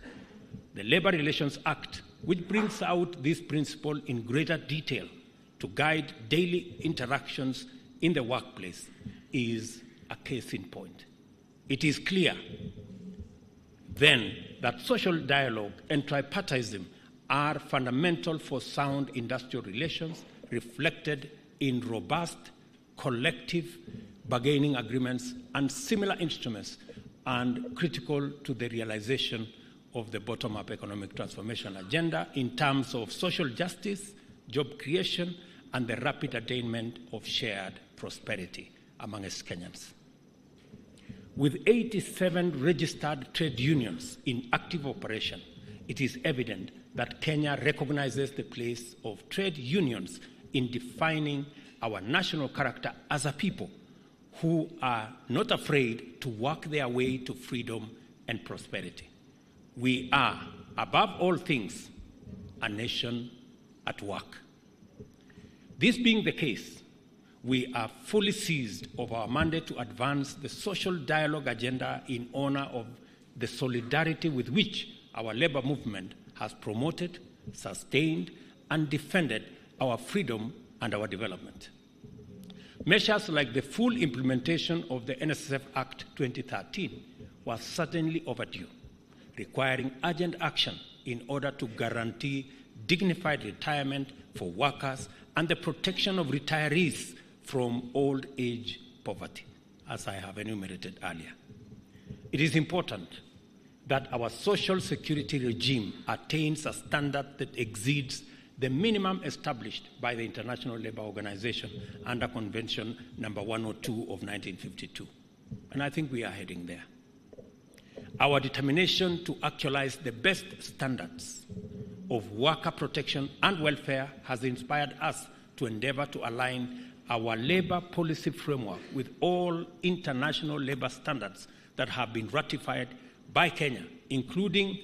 The Labor Relations Act, which brings out this principle in greater detail to guide daily interactions in the workplace, is a case in point. It is clear, then, that social dialogue and tripartism are fundamental for sound industrial relations reflected in robust collective bargaining agreements and similar instruments, and critical to the realization of the bottom-up economic transformation agenda in terms of social justice, job creation, and the rapid attainment of shared prosperity among us Kenyans. With 87 registered trade unions in active operation, it is evident that Kenya recognizes the place of trade unions in defining our national character as a people who are not afraid to work their way to freedom and prosperity. We are, above all things, a nation at work. This being the case, we are fully seized of our mandate to advance the social dialogue agenda in honor of the solidarity with which our labor movement has promoted, sustained, and defended our freedom and our development. Measures like the full implementation of the NSSF Act 2013 were certainly overdue, requiring urgent action in order to guarantee dignified retirement for workers and the protection of retirees from old age poverty, as I have enumerated earlier. It is important that our social security regime attains a standard that exceeds the minimum established by the International Labour Organization under Convention number 102 of 1952. And I think we are heading there. Our determination to actualize the best standards of worker protection and welfare has inspired us to endeavor to align our labor policy framework with all international labor standards that have been ratified by Kenya, including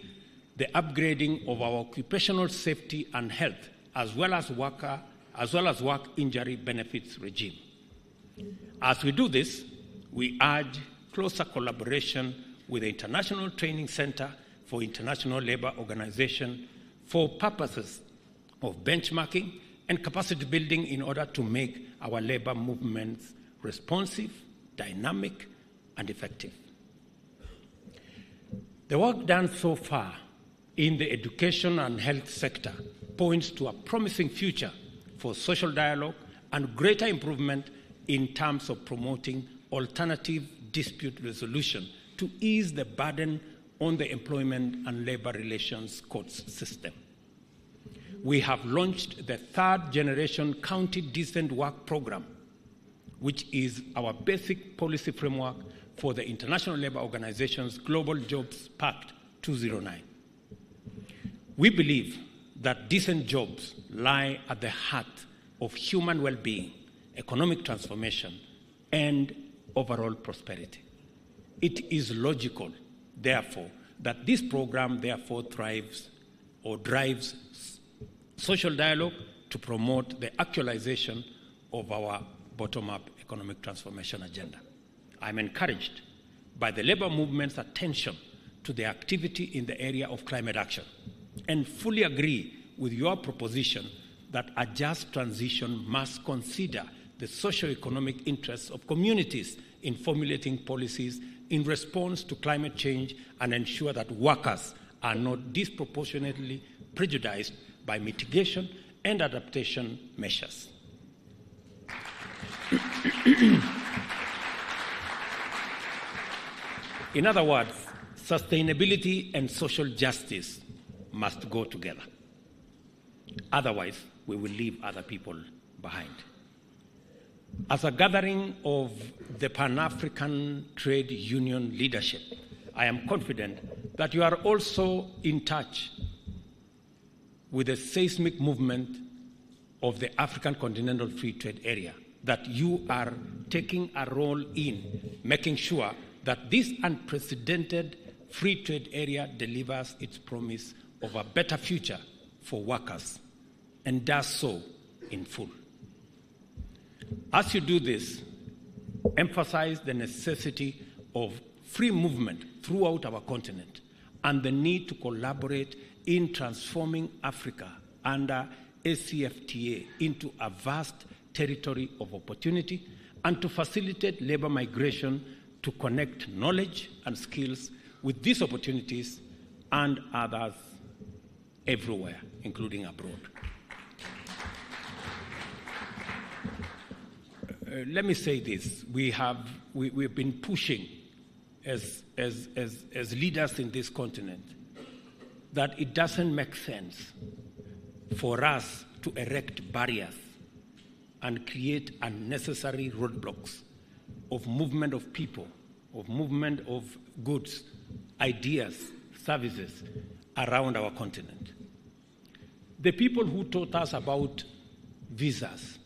the upgrading of our occupational safety and health, as well as work injury benefits regime. As we do this, we urge closer collaboration with the International Training Center for International Labour Organization for purposes of benchmarking and capacity building in order to make our labor movements responsive, dynamic, and effective. The work done so far in the education and health sector points to a promising future for social dialogue and greater improvement in terms of promoting alternative dispute resolution to ease the burden on the employment and labor relations courts system. We have launched the third generation County Decent Work Program, which is our basic policy framework for the International Labour Organization's Global Jobs Pact 209. We believe that decent jobs lie at the heart of human well-being, economic transformation, and overall prosperity. It is logical, therefore, that this program therefore thrives or drives social dialogue to promote the actualization of our bottom-up economic transformation agenda. I'm encouraged by the labor movement's attention to the activity in the area of climate action and fully agree with your proposition that a just transition must consider the socio-economic interests of communities in formulating policies in response to climate change and ensure that workers are not disproportionately prejudiced by mitigation and adaptation measures. In other words, sustainability and social justice must go together. Otherwise, we will leave other people behind. As a gathering of the Pan-African Trade Union leadership, I am confident that you are also in touch with the seismic movement of the African Continental Free Trade Area, that you are taking a role in making sure that this unprecedented free trade area delivers its promise of a better future for workers, and does so in full. As you do this, emphasize the necessity of free movement throughout our continent and the need to collaborate in transforming Africa under ACFTA into a vast territory of opportunity and to facilitate labor migration to connect knowledge and skills with these opportunities and others everywhere, including abroad. Let me say this. We've been pushing as leaders in this continent that it doesn't make sense for us to erect barriers and create unnecessary roadblocks of movement of people, of movement of goods, ideas, services around our continent. The people who taught us about visas,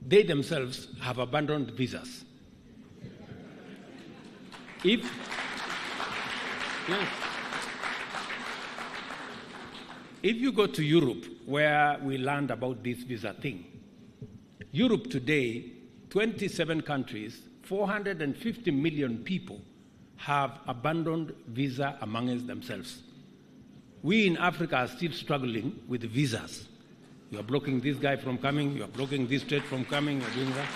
they themselves have abandoned visas. If you go to Europe, where we learned about this visa thing, Europe today, 27 countries, 450 million people have abandoned visa amongst themselves. We in Africa are still struggling with visas. You are blocking this guy from coming, you are blocking this trade from coming, you are doing that.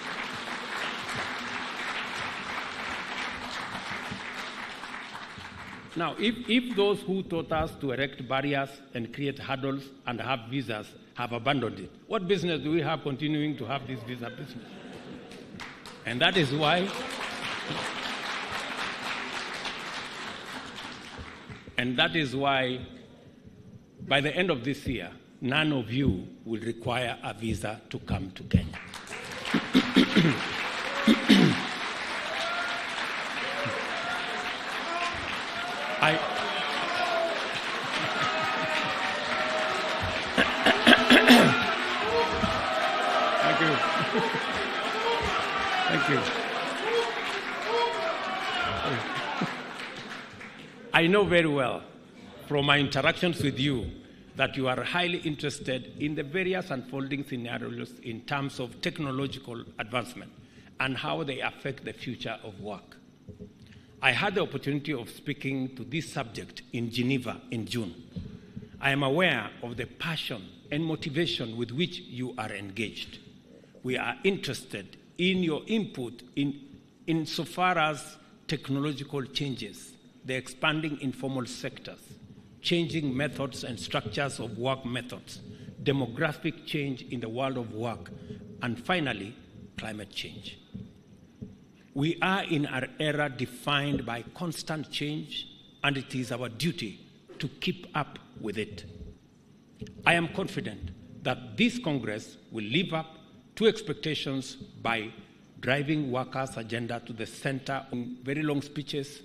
Now, if those who taught us to erect barriers and create hurdles and have visas have abandoned it, what business do we have continuing to have this visa business? And that is why by the end of this year, none of you will require a visa to come to Kenya. Thank you. Thank you. I know very well from my interactions with you that you are highly interested in the various unfolding scenarios in terms of technological advancement and how they affect the future of work. I had the opportunity of speaking to this subject in Geneva in June. I am aware of the passion and motivation with which you are engaged. We are interested in your input insofar as technological changes, the expanding informal sectors, changing methods and structures of work methods, demographic change in the world of work, and finally, climate change. We are in an era defined by constant change, and it is our duty to keep up with it. I am confident that this Congress will live up to expectations by driving workers' agenda to the center in very long speeches,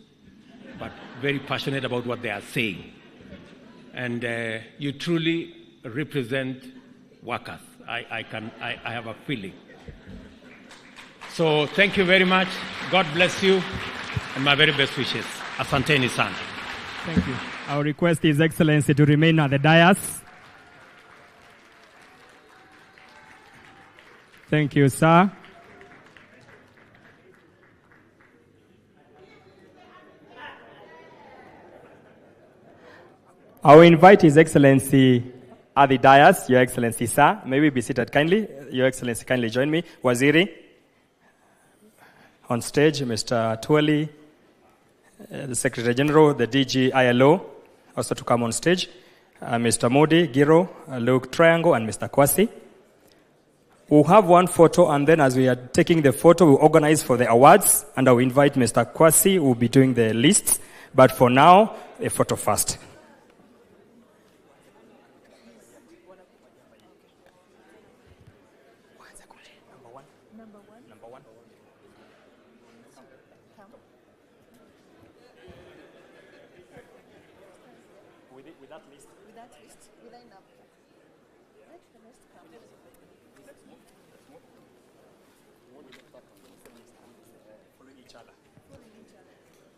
but very passionate about what they are saying. And you truly represent workers. I have a feeling. So thank you very much. God bless you, and my very best wishes. Asanteni sana. Thank you. I'll request His Excellency to remain at the dais. Thank you, sir. I will invite His Excellency at the dais. Your Excellency, sir, may we be seated kindly. Your Excellency, kindly join me. Waziri, on stage, Mr. Twali, the Secretary General, the DG ILO, also to come on stage. Mr. Modi, Giro, Luke Triangle, and Mr. Kwasi. We'll have one photo, and then as we are taking the photo, we'll organize for the awards, and I will invite Mr. Kwasi, who will be doing the lists. But for now, a photo first.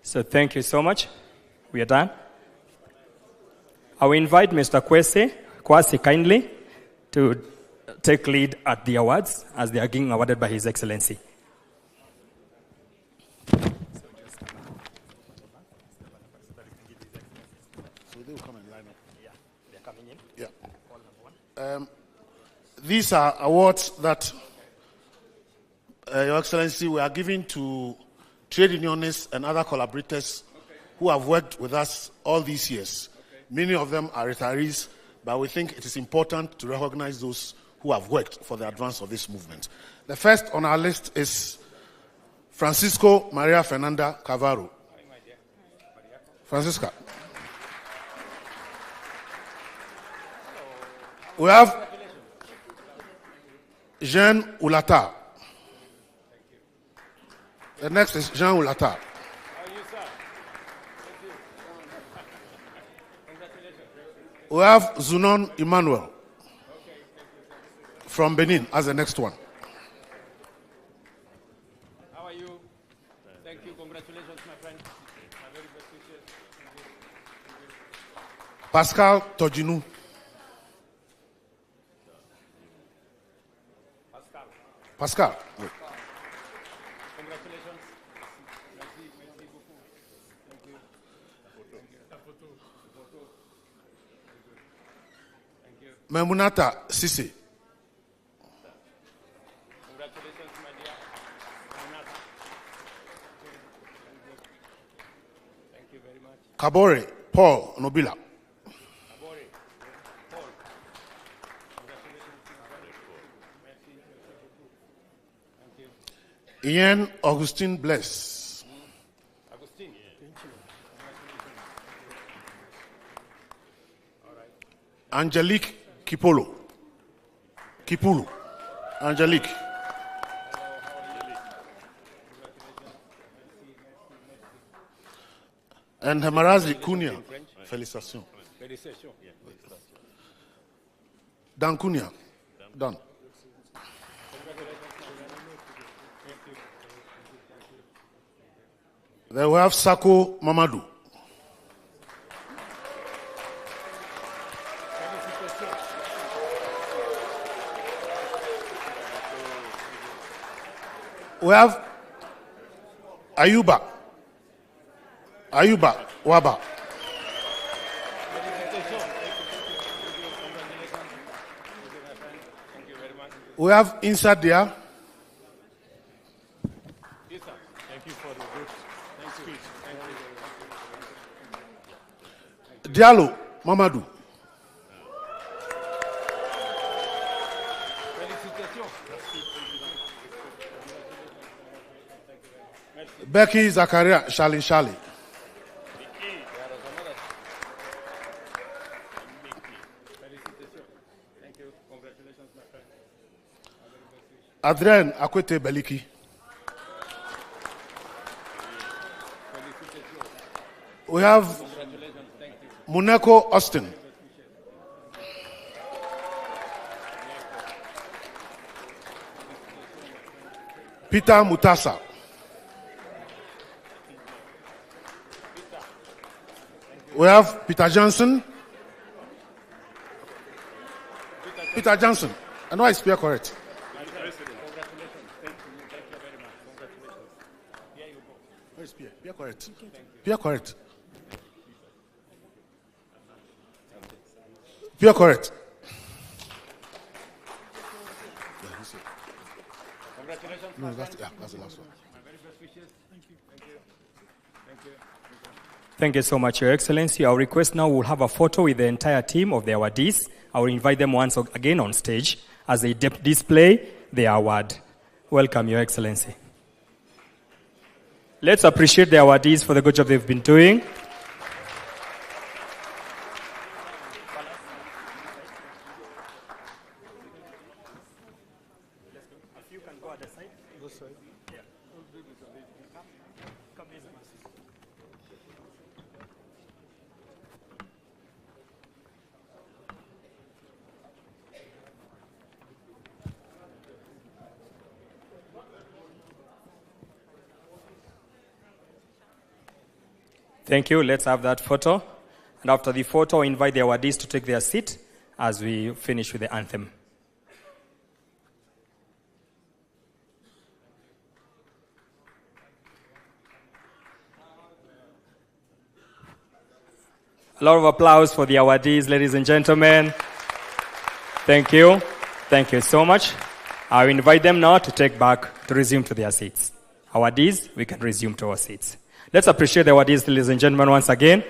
So thank you so much. We are done. I will invite Mr. Kwasi kindly to take lead at the awards as they are being awarded by His Excellency. So they will come and line up. Yeah, they're coming in. Yeah. These are awards that, Your Excellency, we are giving to trade unionists and other collaborators who have worked with us all these years. Many of them are retirees, but we think it is important to recognize those who have worked for the advance of this movement. The first on our list is Francisco Maria Fernanda Cavaro. Francisca. We have Jean Ulata. The next is Jean Ulata. We have Zunon Emmanuel from Benin as the next one. How are you? Thank you. Congratulations, my friend. My very best wishes. Pascal Tojinu. Pascal. Congratulations. Merci beaucoup. Thank you. Thank you. Memunata Sisi. Congratulations, my dear. Memunata. Thank you very much. Kabore Paul Nobila. Kabore Paul. Congratulations. Merci beaucoup. Thank you. Ian Augustine Bless. Agustin. Thank you. All right. Angelique Kipulu. Angelique. And Hamarazi Kunia. Félicitations. Félicitations. Dan Kunia. Done. Then we have Sako Mamadou. We have Ayuba Waba. We have inside there. Thank you for the good speech. Thank you. Diallo Mamadou. Becky Zakaria Shali. Adrien Akwete Beliki. We have Muneko Austin. Peter Mutasa. We have Peter Johnson. Peter Johnson. I know I speak correct. Where is Pierre? Pierre correct. Pierre correct. Pierre correct. Congratulations. No, that's the last one. My very best wishes. Thank you. Thank you. Thank you. Thank you so much, Your Excellency. Our request now, we'll have a photo with the entire team of the awardees. I will invite them once again on stage as they display the award. Welcome, Your Excellency. Let's appreciate the awardees for the good job they've been doing. Thank you. Let's have that photo. And after the photo, I invite the awardees to take their seat as we finish with the anthem. A lot of applause for the awardees, ladies and gentlemen. Thank you. Thank you so much. I invite them now to resume to their seats. Awardees, we can resume to our seats. Let's appreciate the awardees, ladies and gentlemen, once again.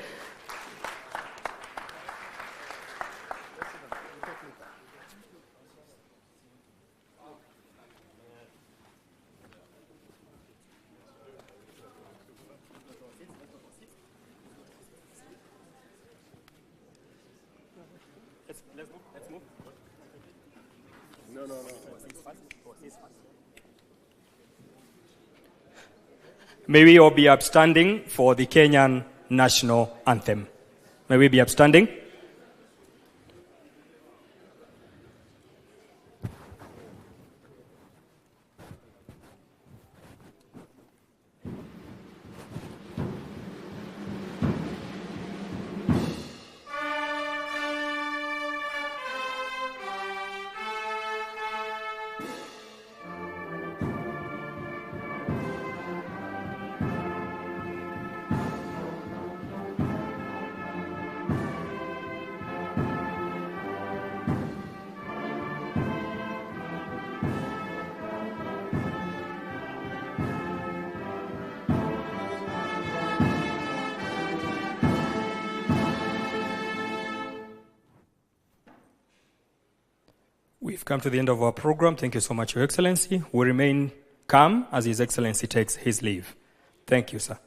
Let's move. No. May we all be upstanding for the Kenyan national anthem. May we be upstanding? We've come to the end of our program. Thank you so much, Your Excellency. We remain calm as His Excellency takes his leave. Thank you, sir.